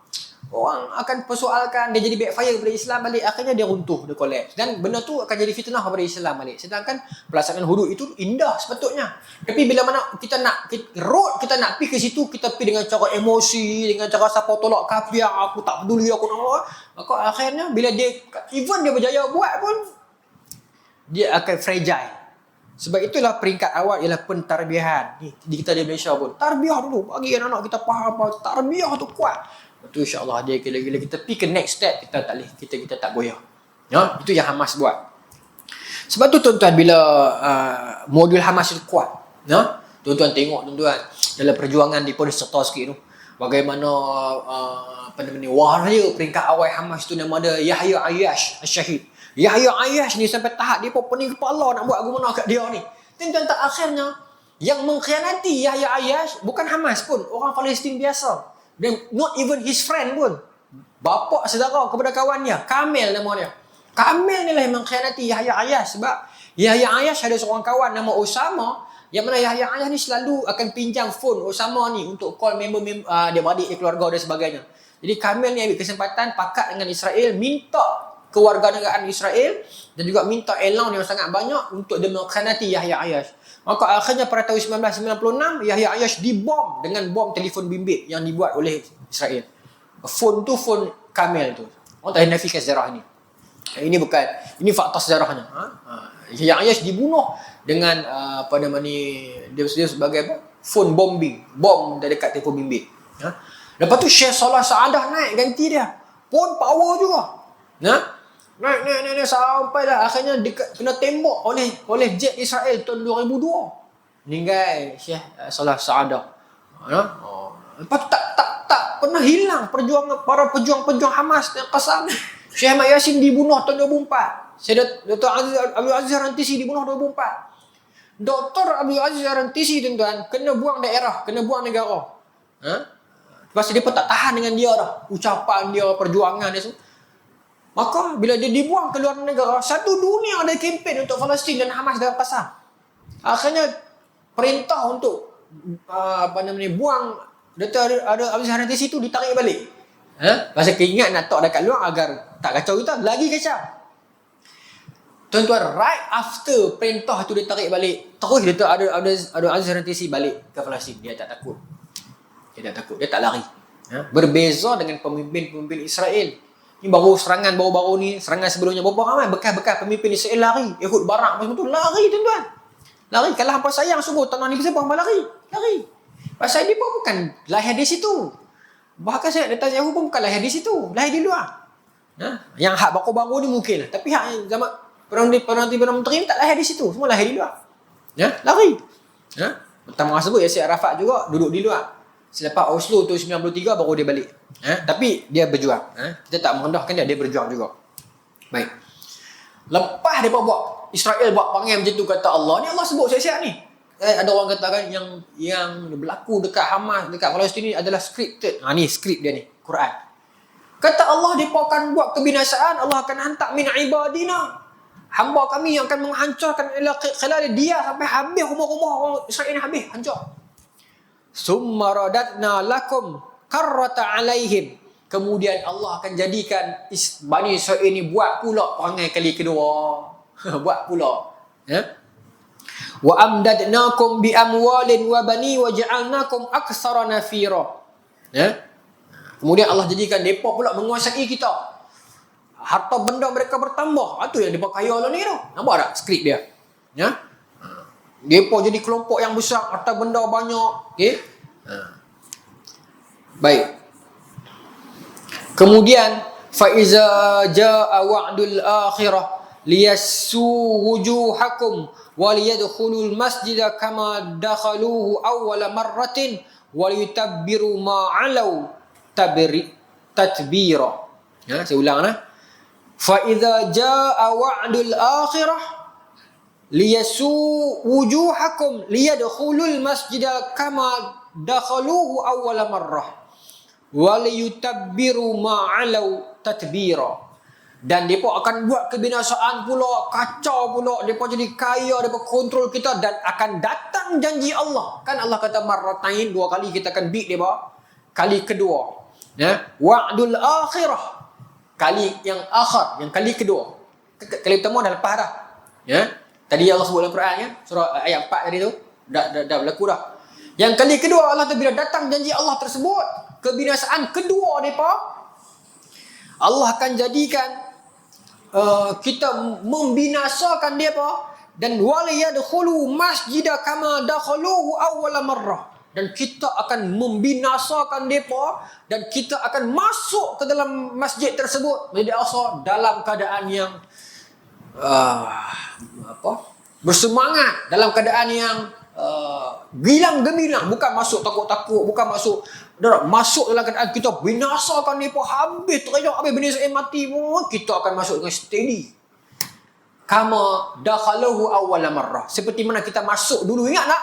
[SPEAKER 1] akan persoalkan, dia jadi backfire kepada Islam balik, akhirnya dia runtuh, dia collapse. Dan benda tu akan jadi fitnah kepada Islam balik. Sedangkan pelaksanaan hudud itu indah sepatutnya. Tapi bila mana kita nak pergi ke situ, kita pergi dengan cara emosi, dengan cara siapa tolak kafir, aku tak peduli, aku nak. Maka akhirnya bila dia berjaya buat pun, dia akan fragile. Sebab itulah peringkat awal ialah pentarbiahan. Di kita di Malaysia pun, tarbiyah dulu, bagi anak-anak kita faham apa tarbiyah tu kuat. Itu insya-Allah dia gila-gila kita pergi ke next step, kita tak boleh, kita tak goyah. Itu yang Hamas buat. Sebab tu tuan-tuan, bila modul Hamas itu kuat, tuan-tuan tengok tuan-tuan dalam perjuangan di Polis serta sikit tu, bagaimana warrior peringkat awal Hamas tu nama dia Yahya Ayyash Al-Shahid. Yahya Ayyash ni sampai tahap dia pun pening kepala nak buat gimana kat dia ni. Tuan-tuan, tak akhirnya yang mengkhianati Yahya Ayyash bukan Hamas pun, orang Palestin biasa. Dan not even his friend pun. Bapa saudara kepada kawannya, Kamel nama dia. Kamil ni lah yang mengkhianati Yahya Ayyash. Sebab Yahya Ayyash ada seorang kawan nama Osama, yang mana Yahya Ayyash ni selalu akan pinjam phone Osama ni untuk call member dia beradik, keluarga dan sebagainya. Jadi Kamil ni ambil kesempatan pakat dengan Israel, minta kewarganegaraan Israel dan juga minta allowance yang sangat banyak untuk dia mengkhianati Yahya Ayyash. Maka akhirnya pada tahun 1996 Yahya Ayyash dibom dengan bom telefon bimbit yang dibuat oleh Israel. Phone tu phone Kamil tu. Orang tak nafikan sejarah ni. Ini bukan, ini fakta sejarahnya. Yahya Ayyash dibunuh dengan apa nama ni, dia sebagai apa? Phone bombing, bom dekat telefon bimbit. Lepas tu Syekh Salah Saadah naik ganti dia. Pun power juga. Naik sampai dah akhirnya kena tembak oleh jet Israel tahun 2002. Meninggal Syekh Salah Saadah. Lepas tu tak pernah hilang para pejuang Hamas dan Qassam. Syekh Ahmad Yasin dibunuh tahun 2004. Syekh Dr. Abdul Aziz Rantisi dibunuh 2004. Dr. Abdul Aziz Rantisi tuan-tuan kena buang daerah, kena buang negara. Lepas dia pun tak tahan dengan dia dah. Ucapan dia, perjuangan dia semua. Maka bila dia dibuang ke luar negara, satu dunia ada kempen untuk Palestin dan Hamas dalam Qassam. Akhirnya perintah untuk buang Dr. Aziz Rantisi tu ditarik balik. Pasal keingat nak tak dekat luar agar tak kacau kita, lagi kacau. Tuan-tuan, right after perintah tu dia tarik balik, terus dia ada Aziz Rantisi balik ke Palestin. Dia tak takut. Dia tak lari. Berbeza dengan pemimpin-pemimpin Israel. Ini baru serangan baru-baru ni, serangan sebelumnya berapa ramai bekas-bekas pemimpin Israel lari, Ehud Barak macam tu, lari tuan-tuan. Lari, kalau hampa sayang sungguh tanah ni bisa hampa lari. Pasal dia pun bukan lahir di situ. Bahkan saya Netanyahu pun bukan lahir di situ, lahir di luar. Yang hak baru-baru ni mungkin lah. Tapi hak zaman Perdana Menteri tak lahir di situ, semua lahir di luar. Lari. Pertama sebut Yasir Arafat juga duduk di luar. Selepas Oslo tu 93 baru dia balik. Tapi dia berjuang. Kita tak merendahkan dia berjuang juga. Baik. Lepas dia buat Israel buat perangai macam tu kata Allah, ni Allah sebut siap-siap ni. Ada orang katakan yang berlaku dekat Hamas, dekat Palestin ni adalah scripted. Ni skrip dia ni, Quran. Kata Allah, mereka akan buat kebinasaan, Allah akan hantar min ibadina. Hamba kami yang akan menghancurkan khilal dia sampai habis rumah-rumah orang Israel ni habis, hancur. Summa radatna lakum karrata alaihim. Kemudian Allah akan jadikan Bani Israel ni buat pula perangai kali kedua. Buat pula. Wa amdadnakum bi amwalin wa bani wa ja'alnakum aktsara nafira. Kemudian Allah jadikan depa pula menguasai kita. Harta benda mereka bertambah. Itu yang depa kaya lah ni tu. Nampak tak skrip dia? Depa jadi kelompok yang besar, harta benda banyak. Okey. Baik. Kemudian fa iza jaa wa'dul akhirah liyassu wujuhakum wa liyadkhulul masjida kama dakhaluhu awwala marratin wa liyutabbiru ma 'alau tatbira. Saya ulang fa iza jaa wa'dul akhirah liyassu wujuhakum liyadkhulul masjida kama dakhaluhu awwala marrah wa liyutabbiru ma 'alau tatbira. Dan mereka akan buat kebinasaan pula, kacau pula, mereka jadi kaya, mereka kontrol kita dan akan datang janji Allah. Kan Allah kata marratain, 2 kali kita akan beat mereka. Kali kedua, wa'dul akhirah, kali yang akhir, yang kali kedua. Kali pertama dah lepas dah. Tadi Allah sebut dalam Quran surah ayat 4 tadi tu dah berlaku dah. Yang kali kedua Allah tu bila datang janji Allah tersebut, kebinasaan kedua mereka, Allah akan jadikan kita membinasakan mereka dan waliyadkhulu masjida kama dakhaluhu awwala marrah, dan kita akan membinasakan mereka dan kita akan masuk ke dalam masjid tersebut, Masjid Al-Aqsa, dalam keadaan yang bersemangat, dalam keadaan yang gilang gemilang, bukan masuk takut-takut, bukan masuk dalam keadaan kita binasakan mereka habis, terjadi habis Bani Israel mati pun, kita akan masuk dengan steady. Kama dakhalahu awwala marrah, seperti mana kita masuk dulu, ingat tak?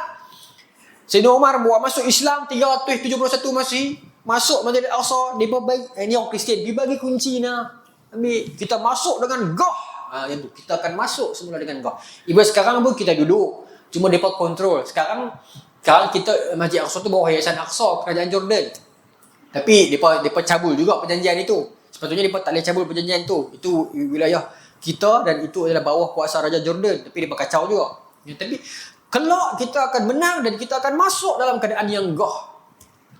[SPEAKER 1] Sayyidina Umar buat masuk Islam 371 masih masuk Masjid Al-Aqsa, dia bagi ini orang Kristian, dia bagi kunci ambil, kita masuk dengan gah Yang tu kita akan masuk semula dengan Gah. Ibu sekarang pun kita duduk, cuma mereka kontrol. Sekarang kita Masjid Aqsa tu bawah Yayasan Aqsa Kerajaan Jordan. Tapi mereka cabul juga perjanjian itu. Sepatutnya mereka tak boleh cabul perjanjian tu. Itu wilayah kita dan itu adalah bawah kuasa Raja Jordan. Tapi mereka kacau juga. Tapi kelak kita akan menang dan kita akan masuk dalam keadaan yang Gah.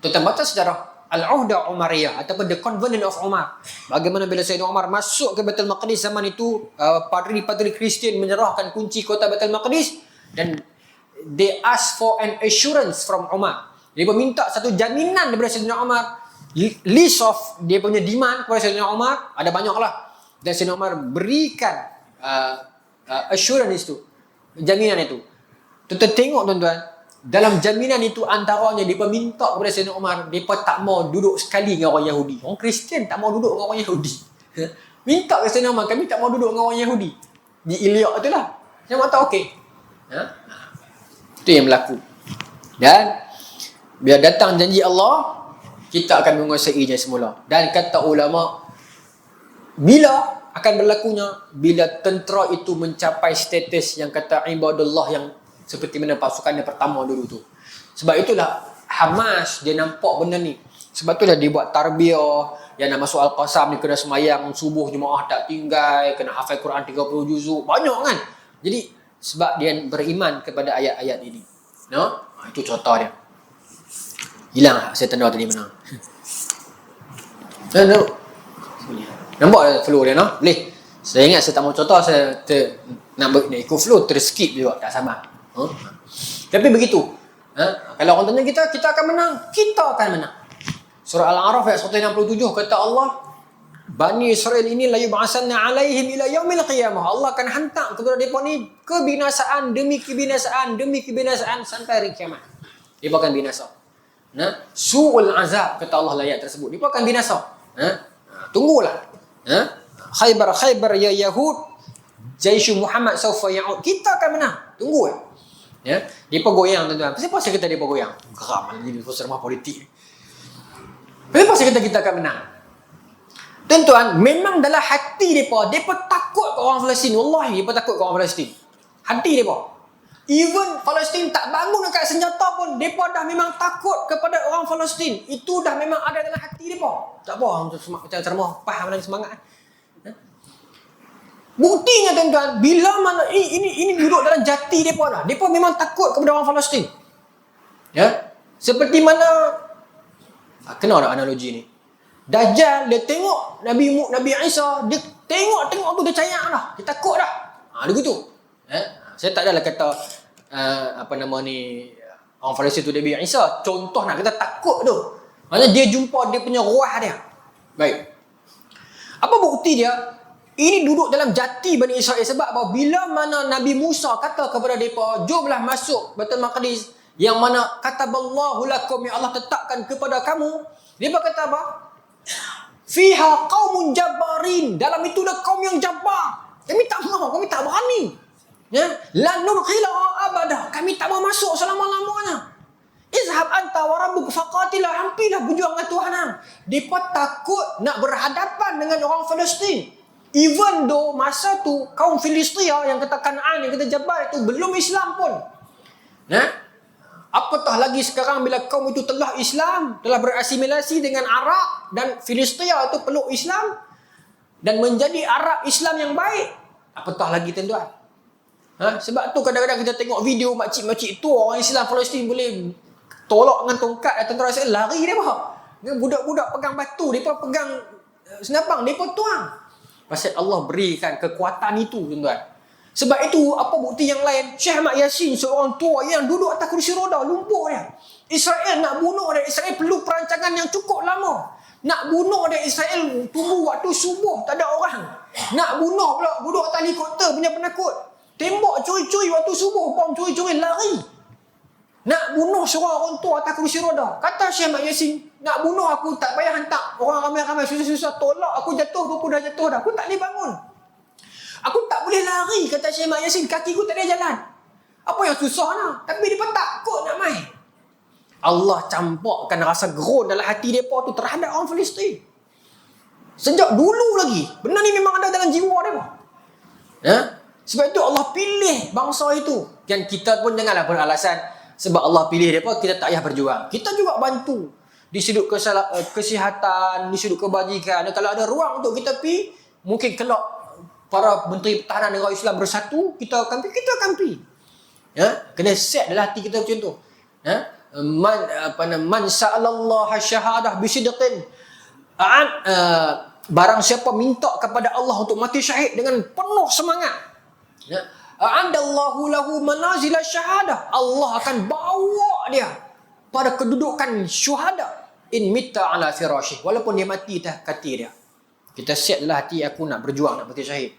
[SPEAKER 1] Tuan-tuan baca sejarah Al-Uhdah Umariyah ataupun The Covenant of Umar. Bagaimana bila Sayyidina Umar masuk ke Baitul Maqdis zaman itu, padri-padri Kristian menyerahkan kunci kota Baitul Maqdis dan they ask for an assurance from Umar. Dia meminta satu jaminan daripada Sayyidina Umar, list of dia punya demand kepada Sayyidina Umar, ada banyak lah. Dan Sayyidina Umar berikan assurance itu, jaminan itu. Tuan-tuan tengok tuan-tuan, dalam jaminan itu antaranya dia minta kepada Sayyidina Umar, dia tak mau duduk sekali dengan orang Yahudi. Orang Kristian tak mau duduk dengan orang Yahudi. Minta ke Sayyidina Umar, kami tak mau duduk dengan orang Yahudi. Di Ilyak itulah. Saya kata okey. Itu yang berlaku. Dan bila datang janji Allah, kita akan menguasainya semula. Dan kata ulama, bila akan berlakunya? Bila tentera itu mencapai status yang kata ibadullah, yang seperti mana pasukan yang pertama dulu tu. Sebab itulah Hamas dia nampak benda ni. Sebab itulah dia buat tarbiyah, yang nak masuk Al-Qasam ni kena semayang subuh jemaah tak tinggal, kena hafal Quran 30 juzuk, banyak kan. Jadi sebab dia beriman kepada ayat-ayat ini. No? Itu contoh dia. Hilang saya tanda tadi mana. Nampak flow dia, no? Boleh. Saya ingat saya tak mau contoh, saya nak ikut flow terskip juga, tak sama. Tapi begitu. Kalau orang tanya kita akan menang. Kita akan menang. Surah Al-A'raf ayat 167 kata Allah, Bani Israel ini la yub'asanna 'alaihim ila yaumil qiyamah. Allah akan hantar kepada mereka ni kebinasaan demi kebinasaan demi kebinasaan sampai hari kiamat. Mereka akan binasa. Su'ul azab kata Allah ayat tersebut. Mereka akan binasa. Tunggulah. Khaybar ya Yahud, Jaishu Muhammad sawfa ya'ud. Kita akan menang. Tunggu ya. Mereka goyang tuan-tuan. Kenapa saya kata mereka goyang? Geram jadi ceramah politik. Kenapa saya kata kita akan menang? Tuan-tuan, memang dalam hati mereka takut ke orang Palestin. Wallahi, mereka takut ke orang Palestin. Hati mereka. Even Palestin tak bangun dekat senjata pun, mereka dah memang takut kepada orang Palestin. Itu dah memang ada dalam hati mereka. Tak apa, macam ceramah, faham dan semangat. Buktinya tuan-tuan, bila mana ini duduk dalam jati mereka dah. Mereka memang takut kepada orang Palestin. Seperti mana, kena ada analogi ni. Dajjal dia tengok Nabi Isa, dia tengok tu dia cayak dah, dia takut dah. Dia gitu. Saya tak adalah kata orang Palestin tu Nabi Isa, contoh nak kata takut tu. Maksudnya dia jumpa dia punya ruah dia. Baik. Apa bukti dia? Ini duduk dalam jati Bani Israel. Sebab apa? Bila mana Nabi Musa kata kepada mereka, jomlah masuk Baitul Maqdis, yang mana kataballahu lakum, yang Allah tetapkan kepada kamu. Mereka kata apa? Fiha qaumun jabbarin. Dalam itu ada kaum yang jabbar. Kami tak mahu, kami tak berani. La nurkhilaha abadah. Kami tak mau masuk selama-lamanya. Izhab anta wa rabbuk faqatilah. Hampilah berjuang dengan Tuhan. Mereka takut nak berhadapan dengan orang Palestin. Even though masa tu kaum Filistia yang kata Kanaan, yang kata Jabbar itu belum Islam pun. Apatah lagi sekarang bila kaum itu telah Islam, telah berasimilasi dengan Arab, dan Filistia itu peluk Islam dan menjadi Arab Islam yang baik. Apatah lagi tuan-tuan. Sebab tu kadang-kadang kita tengok video makcik-makcik tu orang Islam Palestin boleh tolak dengan tongkat dan tentera Israel lari dia bah. Budak-budak pegang batu, mereka pegang senapang, mereka tuang. Pasal Allah berikan kekuatan itu tuan-tuan. Sebab itu apa bukti yang lain? Syekh Ahmad Yasin, seorang tua yang duduk atas kursi roda, lumpuh dia. Israel nak bunuh dia. Israel perlu perancangan yang cukup lama. Nak bunuh dia, Israel tunggu waktu subuh, tak ada orang. Nak bunuh pula budak atas helikopter punya penakut. Tembak curi-curi waktu subuh, bom curi-curi lari. Nak bunuh seorang orang tua atas kursi roda. Kata Syekh Ahmad Yasin, nak bunuh aku tak payah hantar orang ramai-ramai susah-susah tolak aku jatuh, aku dah jatuh dah. Aku tak boleh bangun. Aku tak boleh lari, kata Syekh Ahmad Yasin, kaki aku tak ada jalan. Apa yang susah nak? Tapi dia takut nak main. Allah campakkan rasa gerun dalam hati mereka tu terhadap orang Palestin. Sejak dulu lagi. Benda ni memang ada dalam jiwa mereka. Sebab itu Allah pilih bangsa itu. Dan kita pun janganlah beralasan sebab Allah pilih mereka, kita tak payah berjuang. Kita juga bantu di sudut kesihatan, di sudut kebajikan. Dan kalau ada ruang untuk kita pergi, mungkin kelak para menteri pertahanan negara Islam bersatu, kita akan pergi. Kena set dalam hati kita macam tu. Man sa'alallah syahadah bisidqin. Barang siapa minta kepada Allah untuk mati syahid dengan penuh semangat, a'adallahu lahu manazila syahadah. Allah akan bawa dia pada kedudukan syuhada in mitta ala firasyih, walaupun dia mati atas kati dia. Kita set dalam hati, aku nak berjuang, nak mati syahid.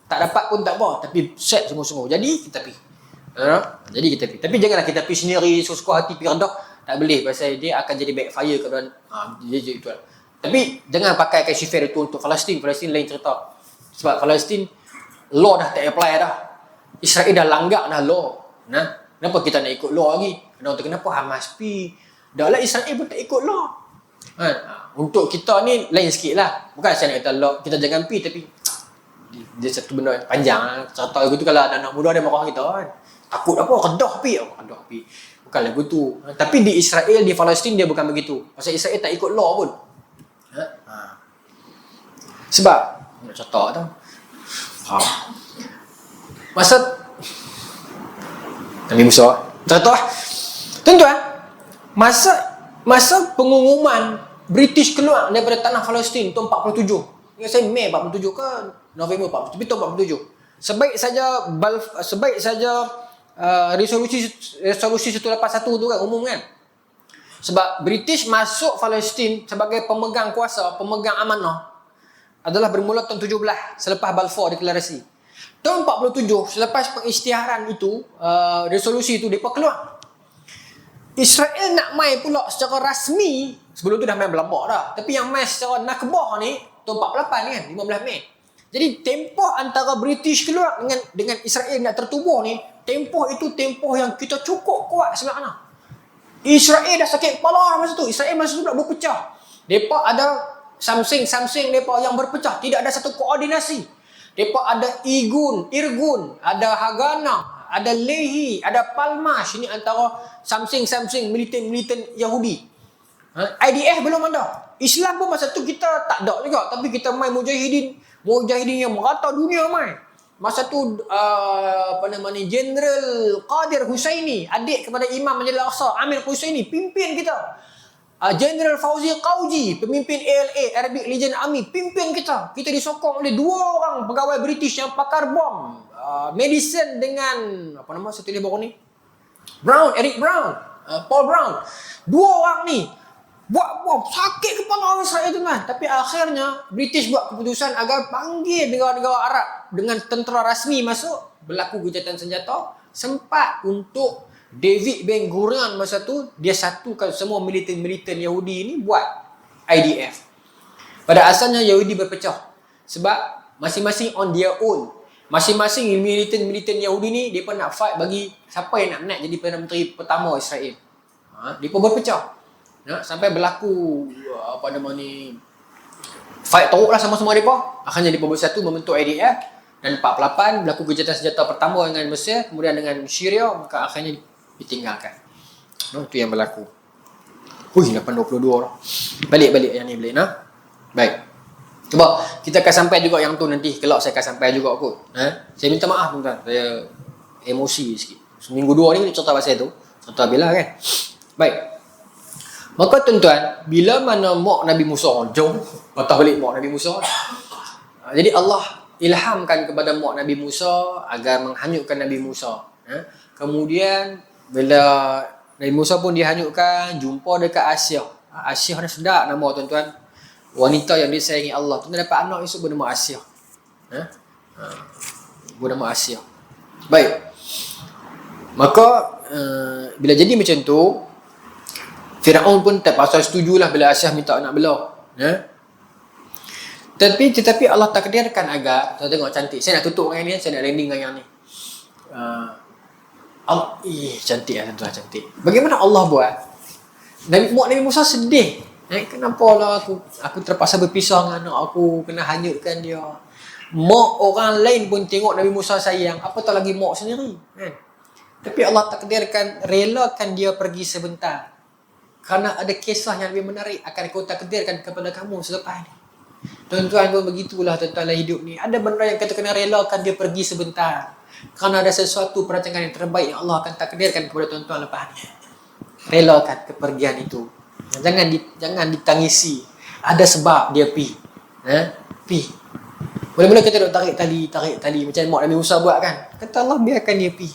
[SPEAKER 1] Tak dapat pun tak apa, tapi set sungguh-sungguh. Jadi kita pergi. Tapi janganlah kita pergi sendiri, suka hati pergi rendah. Tak boleh, pasal dia akan jadi backfire kepada dia itu. Tapi jangan pakai kashifir itu untuk Palestin. Palestin lain cerita. Sebab Palestin law dah tak apply dah. Israel dah langgar dah law. Kenapa kita nak ikut law lagi? Kenapa Hamas pi? Dah lah Israel pun tak ikut law. Untuk kita ni lain sikit lah. Bukan saya nak kata law kita jangan pi, tapi dia satu benda yang panjang lah. Cerita lagu tu kalau anak muda dia marah kita kan. Takut apa? Kedah pi. Bukan lagu tu. Tapi di Israel, di Palestin dia bukan begitu. Pasal Israel tak ikut law pun. Sebab nak cerita tau. Masa Nabi Musa cerita tuan-tuan, masa pengumuman British keluar daripada tanah Palestin tahun 47. Ingat saya Mei 47 ke November 47, tapi tahun 47. Sebaik saja resolusi 181 tu kan umum kan. Sebab British masuk Palestin sebagai pemegang kuasa, pemegang amanah adalah bermula tahun 17 selepas Balfour Deklarasi. Tahun 47 selepas pengisytiharan itu, resolusi itu depa keluar. Israel nak mai pula secara rasmi, sebelum tu dah main berlambak dah. Tapi yang main secara nakbah ni tahun 48 kan, 15 Mei. Jadi tempoh antara British keluar dengan Israel nak tertubuh ni, tempoh itu tempoh yang kita cukup kuat sebenarnya. Israel dah sakit kepala masa tu. Israel masa tu nak berpecah. Depa ada something depa yang berpecah, tidak ada satu koordinasi. Depa ada Irgun, ada Hagana, ada Lehi, ada Palmash. Ini antara something militan Yahudi. IDF belum ada. Islam pun masa tu kita tak ada juga, tapi kita main mujahidin yang merata dunia main. Masa tu General Qadir Husaini, adik kepada Imam Masjid Al-Aqsa Amir Husaini, pimpin kita. General Fauzi Qauji, pemimpin ALA Arabic Legion Army, pimpin kita. Kita disokong oleh 2 orang pegawai British yang pakar bom, medicine dengan saya tulis baru ni, Eric Brown, Paul Brown. 2 orang ni buat bom, sakit kepala orang Israel tu kan. Tapi akhirnya British buat keputusan agar panggil negara-negara Arab dengan tentera rasmi masuk, berlaku gencatan senjata. Sempat untuk David Ben Gurion masa tu dia satukan semua militan Yahudi ni buat IDF. Pada asalnya Yahudi berpecah sebab masing-masing on their own. Masing-masing militan Yahudi ni depa nak fight bagi siapa yang nak jadi Perdana Menteri pertama Israel. Depa berpecah. Sampai berlaku fight teruk lah sama-sama mereka. Akhirnya mereka bersatu membentuk IDF. Dan 48 berlaku gencatan senjata pertama dengan Mesir, kemudian dengan Syria, maka akhirnya ditinggalkan. Itu yang berlaku. 822 lah. Balik yang ni balik. Baik. Cuba kita akan sampai juga yang tu nanti. Kelak saya akan sampai juga kot. Saya minta maaf tuan-tuan, saya emosi sikit. Seminggu 2 ni cerita pasal tu. Cerita bila kan. Baik. Maka tuan-tuan, bila mana mak Nabi Musa, jom patah balik mak Nabi Musa. Jadi Allah ilhamkan kepada mak Nabi Musa agar menghanyutkan Nabi Musa. Kemudian bila Nabi Musa pun dihanyutkan, jumpa dekat Asyah. Asyah ni sedap nama tuan-tuan. Wanita yang disayangi Allah. Tuan-tuan dapat anak esok bernama Asyah. Bernama Asyah. Baik. Maka bila jadi macam tu, Firaun pun terpaksa setujulah bila Asyah minta anak belah. Tetapi Allah takdirkan agar, tuan tengok cantik. Saya nak tutup dengan ni, saya nak landing dengan yang ni. Cantik lah tuan-tuan, cantik. Bagaimana Allah buat? Nabi Musa sedih. Kenapa lah aku terpaksa berpisah dengan anak aku, kena hanyutkan dia. Mak orang lain pun tengok Nabi Musa sayang, apatah lagi mak sendiri, kan? Tapi Allah takdirkan, relakan dia pergi sebentar. Kerana ada kisah yang lebih menarik akan aku takdirkan kepada kamu selepas ni. Tuan-tuan pun begitulah tuan-tuan dalam hidup ni. Ada benda yang kita kena relakan dia pergi sebentar. Kerana ada sesuatu perancangan yang terbaik yang Allah akan takdirkan kepada tuan-tuan lepas ni. Relakan kepergian itu. Jangan ditangisi. Ada sebab dia pi. Pi. Mula-mula kita duk tarik tali macam mak Nabi Musa buat kan. Kata Allah, biarkan dia pi.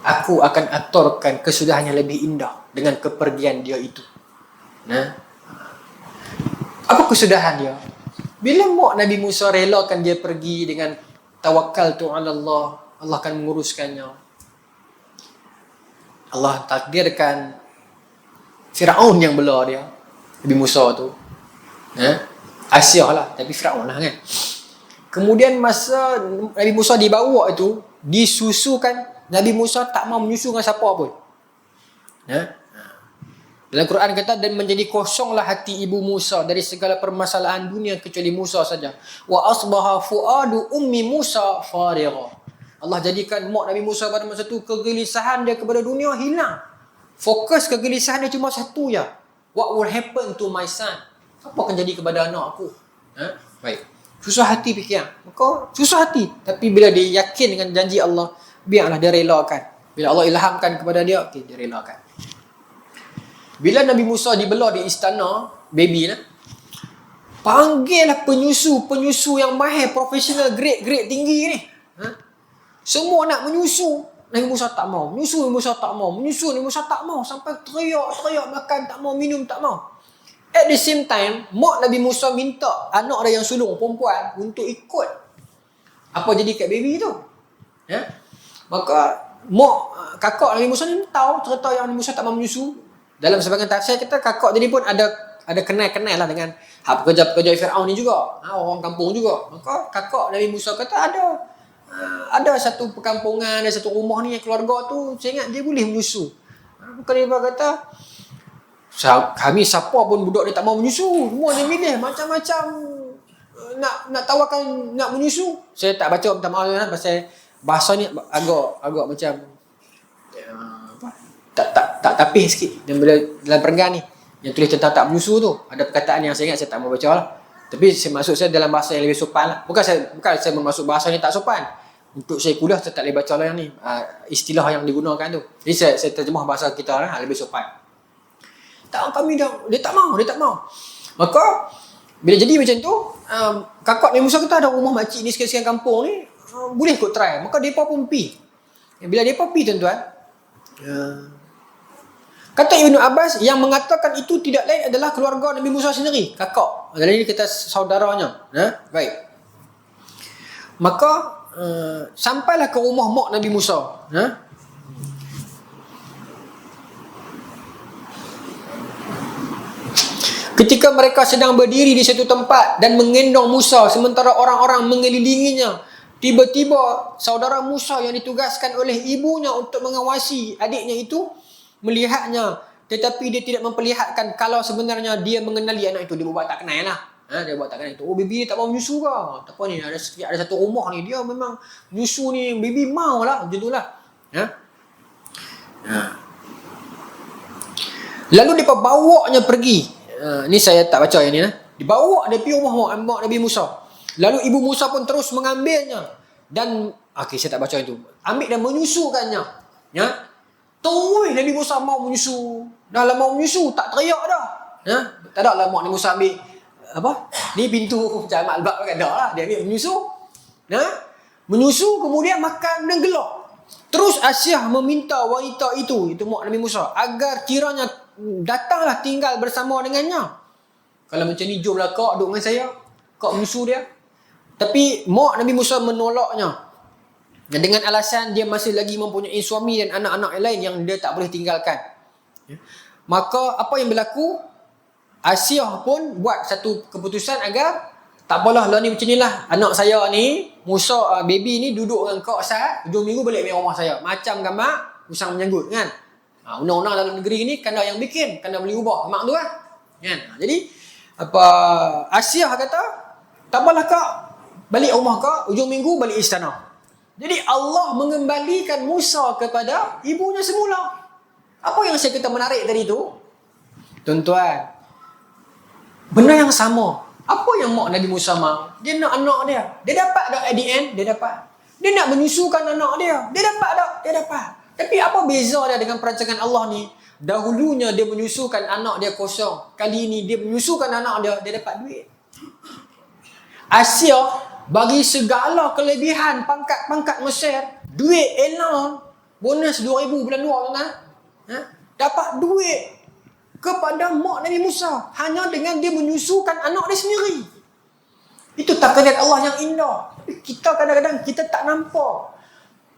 [SPEAKER 1] Aku akan aturkan kesudahan yang lebih indah dengan kepergian dia itu. Apa kesudahan dia? Bila mak Nabi Musa relakan dia pergi dengan tawakkaltu ala Allah, Allah akan menguruskannya. Allah takdirkan Firaun yang bela dia, Nabi Musa tu. Asyah lah, tapi Firaun lah kan. Kemudian masa Nabi Musa dibawa itu, disusukan, Nabi Musa tak mau menyusu dengan siapa pun. Dalam Quran kata, dan menjadi kosonglah hati ibu Musa dari segala permasalahan dunia kecuali Musa saja. Wa asbaha fuadu ummi Musa farigha. Allah jadikan mak Nabi Musa pada masa tu kegelisahan dia kepada dunia hilang. Fokus kegelisahan dia cuma satu je. What will happen to my son? Apa akan jadi kepada anak aku? Baik. Susah hati fikir. Maka susah hati. Tapi bila dia yakin dengan janji Allah, biarlah dia relakan. Bila Allah ilhamkan kepada dia, okay, dia relakan. Bila Nabi Musa dibelah di istana, baby lah, panggillah penyusu yang mahir, profesional, grade tinggi ni. Semua nak menyusu. Nabi Musa tak mau. Menyusu Nabi Musa tak mau. Menyusu Nabi Musa tak mau. Sampai teriak makan tak mau, minum tak mau. At the same time, mak Nabi Musa minta anak dia yang sulung, perempuan, untuk ikut apa jadi kat baby tu. Maka kakak Nabi Musa ni tahu cerita yang Nabi Musa tak mau menyusu. Dalam sebagian tafsir kita, kakak jadi pun ada kenal lah dengan pekerja-pekerja Firaun ni juga, orang kampung juga. Maka kakak Nabi Musa kata ada satu perkampungan, ada satu rumah ni yang keluarga tu, saya ingat dia boleh menyusu. Maka dia kata, kami siapa pun budak dia tak mau menyusu, semua dia milih macam-macam nak tawarkan nak menyusu. Saya tak baca, minta maaf pasal bahasa ni agak macam tak tapis sikit. Dan bila dalam perenggan ni yang tulis tentang tak menyusu tu, ada perkataan yang saya ingat saya tak mau baca lah. Tapi maksud saya dalam bahasa yang lebih sopan lah. Bukan saya bermaksud bahasa ni tak sopan. Untuk saya kuliah saya tak boleh baca lah yang ni, istilah yang digunakan tu. Jadi saya terjemah bahasa kita lah, lebih sopan. Tak, kami dah, dia tak mau. Maka bila jadi macam tu, kakak Nabi Musa kata ada rumah makcik ni sekian-sekian kampung ni, boleh kot try. Maka mereka pun pergi. Bila mereka pergi, tuan-tuan, kata Ibnu Abbas, yang mengatakan itu tidak lain adalah keluarga Nabi Musa sendiri, kakak. Dalam ini kita saudaranya. Baik. Maka sampailah ke rumah mak Nabi Musa. Ketika mereka sedang berdiri di satu tempat dan menggendong Musa sementara orang-orang mengelilinginya, tiba-tiba saudara Musa yang ditugaskan oleh ibunya untuk mengawasi adiknya itu melihatnya, tetapi dia tidak memperlihatkan kalau sebenarnya dia mengenali anak itu. Dia buat tak kenal lah. Dia buat tak kenal itu. Oh, baby tak mau menyusu ke? Apa ni? Ada satu rumah ni, dia memang menyusu ni, baby mau lah. Macam tu lah. Lalu dia bawanya pergi. Ni saya tak baca yang ni lah. Dibawa dia pergi rumah mak Nabi Musa. Lalu ibu Musa pun terus mengambilnya. Dan, saya tak baca itu. Ambil dan menyusukannya. Terus Nabi Musa mau menyusu. Dah lah mau menyusu, tak teriak dah. Tak ada lah mak Nabi Musa ambil ni pintu macam Al-Baq kan, dah lah. Dia ambil menyusu. Menyusu, kemudian makan dan gelak. Terus Asyah meminta wanita itu mak Nabi Musa, agar kiranya datanglah tinggal bersama dengannya. Kalau macam ni, jomlah kau duduk dengan saya, kau menyusu dia. Tapi mak Nabi Musa menolaknya. Dan dengan alasan dia masih lagi mempunyai suami dan anak-anak yang lain yang dia tak boleh tinggalkan. Maka apa yang berlaku? Asyah pun buat satu keputusan agar tak apalah lah ni macam ni lah. Anak saya ni, Musa, baby ni duduk dengan kau saat, hujung minggu balik main rumah saya. Macam gambar usang menyanggut kan. Undang-undang dalam negeri ni kanda yang bikin, kanda boleh ubah mak tu kan. Jadi Asyah kata, Tak apalah kak, balik rumah kak, ujung minggu balik istana. Jadi Allah mengembalikan Musa kepada ibunya semula. Apa yang saya kata menarik tadi tu? Tuan-tuan, benda yang sama. Apa yang mak Nabi Musa mahu? Dia nak anak dia. Dia dapat tak at the end? Dia dapat. Dia nak menyusukan anak dia. Dia dapat tak? Dia dapat. Tapi apa beza dia dengan perancangan Allah ni? Dahulunya dia menyusukan anak dia kosong. Kali ini dia menyusukan anak dia, dia dapat duit. Asia bagi segala kelebihan pangkat-pangkat Mesir, duit elon, bonus 2,000 bulan 2 tuan-tuan. Dapat duit kepada mak Nabi Musa hanya dengan dia menyusukan anak dia sendiri. Itu takdir Allah yang indah. Kita kadang-kadang kita tak nampak.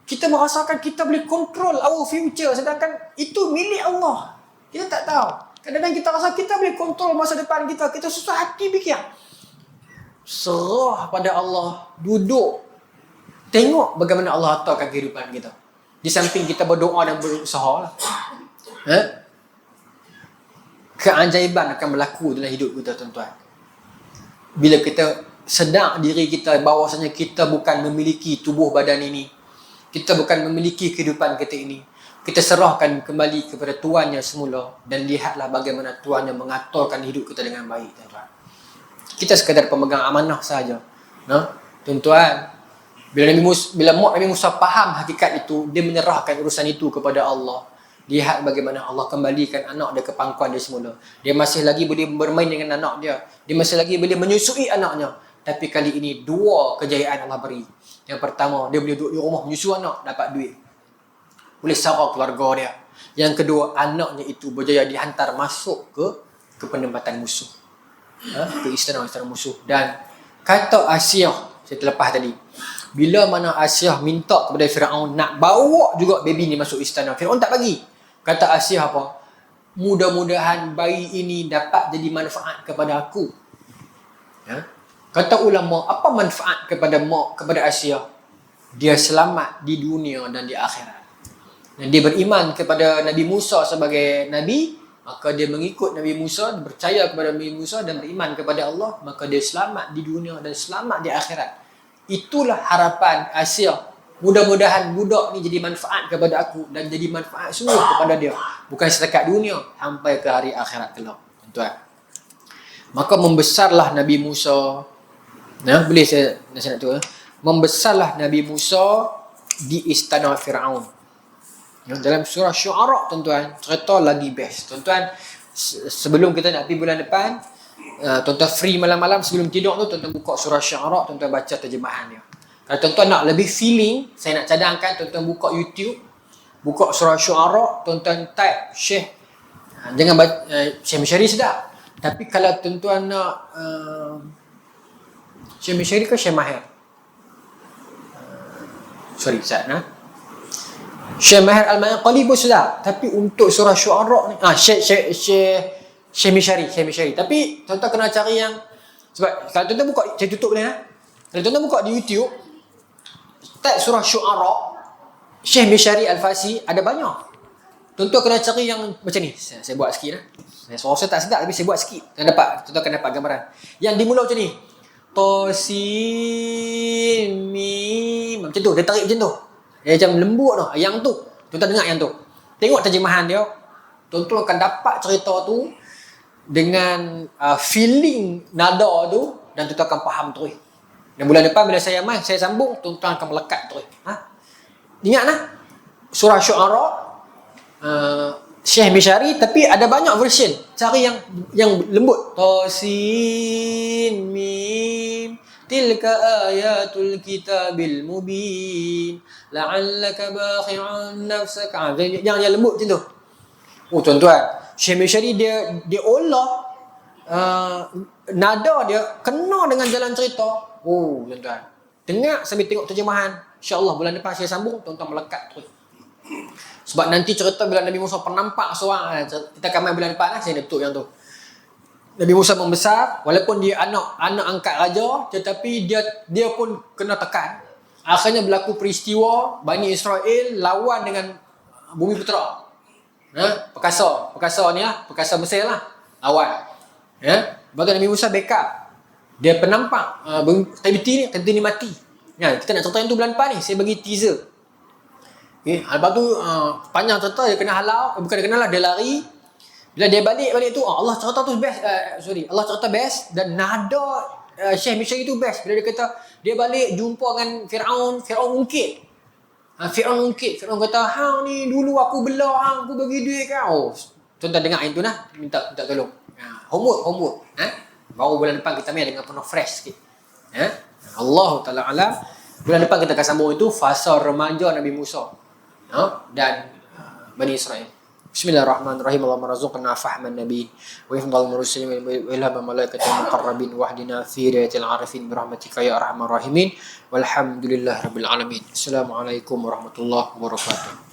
[SPEAKER 1] Kita merasakan kita boleh control our future, sedangkan itu milik Allah. Kita tak tahu. Kadang-kadang kita rasa kita boleh control masa depan kita. Kita susah hati fikir. Serah pada Allah. Duduk. Tengok bagaimana Allah aturkan kehidupan kita. Di samping kita berdoa dan berusaha lah. Keajaiban akan berlaku dalam hidup kita, tuan-tuan. Bila kita sedar diri kita bahawasanya kita bukan memiliki tubuh badan ini, kita bukan memiliki kehidupan kita ini, kita serahkan kembali kepada Tuannya semula dan lihatlah bagaimana Tuannya mengaturkan hidup kita dengan baik, tuan-tuan. Kita sekadar pemegang amanah saja. Tuan-tuan, bila mak Nabi Musa faham hakikat itu, dia menyerahkan urusan itu kepada Allah. Lihat bagaimana Allah kembalikan anak dia ke pangkuan dia semula. Dia masih lagi boleh bermain dengan anak dia. Dia masih lagi boleh menyusui anaknya. Tapi kali ini dua kejayaan Allah beri. Yang pertama, dia boleh duduk di rumah menyusu anak, dapat duit. Boleh sara keluarga dia. Yang kedua, anaknya itu berjaya dihantar masuk ke penempatan musuh. Ke istana-istana musuh. Dan kata Asyah, saya terlepas tadi, bila mana Asyah minta kepada Firaun nak bawa juga baby ni masuk istana, Firaun tak bagi. Kata Asyah apa? Mudah-mudahan bayi ini dapat jadi manfaat kepada aku. Kata ulama, apa manfaat kepada Asyah? Dia selamat di dunia dan di akhirat. Dan dia beriman kepada Nabi Musa sebagai Nabi, maka dia mengikut Nabi Musa, percaya kepada Nabi Musa dan beriman kepada Allah, maka dia selamat di dunia dan selamat di akhirat. Itulah harapan Asyah. Mudah-mudahan budak ni jadi manfaat kepada aku dan jadi manfaat sungguh kepada dia. Bukan setakat dunia, sampai ke hari akhirat kelak. Tuan. Maka membesarlah Nabi Musa. Boleh saya nak tu. Membesarlah Nabi Musa di istana Firaun. Dalam surah Syu'ara, tuan-tuan, cerita lagi best. Tuan-tuan, sebelum kita nak pergi bulan depan, tuan-tuan free malam-malam sebelum tidur tu, tuan-tuan buka surah Syu'ara, tuan-tuan baca terjemahan dia. Kalau tuan-tuan nak lebih feeling, saya nak cadangkan tuan-tuan buka YouTube, buka surah Syu'ara, tuan-tuan type Syekh, jangan baca Syekh Mishari sedap. Tapi kalau tuan-tuan nak Syekh Mishari ke Syekh Mahir? Sorry, Ustaz. Syekh Mahir Al-Maqali pun sedap. Tapi untuk surah Syu'ara ni, Syekh Mishari. Tapi tuan-tuan kena cari yang, sebab kalau tuan-tuan buka, saya tutup boleh kalau tuan-tuan buka di YouTube, type surah Syu'ara, Syekh Mishari Al-Fasi, ada banyak. Tuan-tuan kena cari yang macam ni. Saya buat sikit Suara saya tak sedap tapi saya buat sikit. Tuan-tuan akan dapat gambaran. Yang dimula macam ni. Tosin mim. Macam tu, dia tarik macam tu. Dia macam lembut tu. Yang tu, tuan-tuan dengar yang tu. Tengok terjemahan dia. Tuan-tuan akan dapat cerita tu dengan feeling nada tu, dan tuan-tuan akan faham terus. Dan bulan depan bila saya main, saya sambung, tuan-tuan akan melekat terus. Ingatlah surah Syu'ara, Syekh Mishari, tapi ada banyak version. Cari yang lembut. Tosin mim tilka ayatul kitabil mubin la'allaka bakhi'un nafsaka. Yang lembut macam tu. Oh tuan-tuan, Syekh Mishari dia olah nada dia kena dengan jalan cerita. Oh tuan-tuan, dengar sambil tengok terjemahan. InsyaAllah bulan depan saya sambung, tuan-tuan melekat terus. Sebab nanti cerita bila Nabi Musa penampak seorang, kita akan main bulan depan saya nak tutup yang tu. Nabi Musa membesar, walaupun dia anak angkat raja, tetapi dia pun kena tekan. Akhirnya berlaku peristiwa Bani Israel lawan dengan Bumi Putera. Perkasa ni perkasa Mesir lah, lawan. Lepas tu Nabi Musa backup. Dia penampak Tabiti ni mati. Ya, kita nak cerita yang tu bulan depan ni. Saya bagi teaser. Okay. Lepas tu panjang cerita, dia kena halau. Bukan dia kena lah, dia lari. Bila dia balik tu, Allah cerita tu best. Allah cerita best. Dan nada Syekh Mishri tu best. Bila dia kata, dia balik jumpa dengan Fir'aun. Fir'aun ungkit. Fir'aun kata, hang ni dulu aku belah hang, aku bagi duit kau. Tuan-tuan dengar yang tu lah. Minta tolong. Homework. Baru bulan depan kita main dengan penuh fresh sikit. Allah Ta'ala alam. Bulan depan kita akan sambung itu fasa remaja Nabi Musa dan Bani Israel. Bismillahirrahmanirrahim. Allahumma razuqna fahman nabi wa hifdhal mursalin wa ilham malaikatil muqarrabin wahdina fi riyatil arifin birahmatika ya arhamar rahimin walhamdulillahirabbil alamin. Assalamualaikum warahmatullahi wabarakatuh.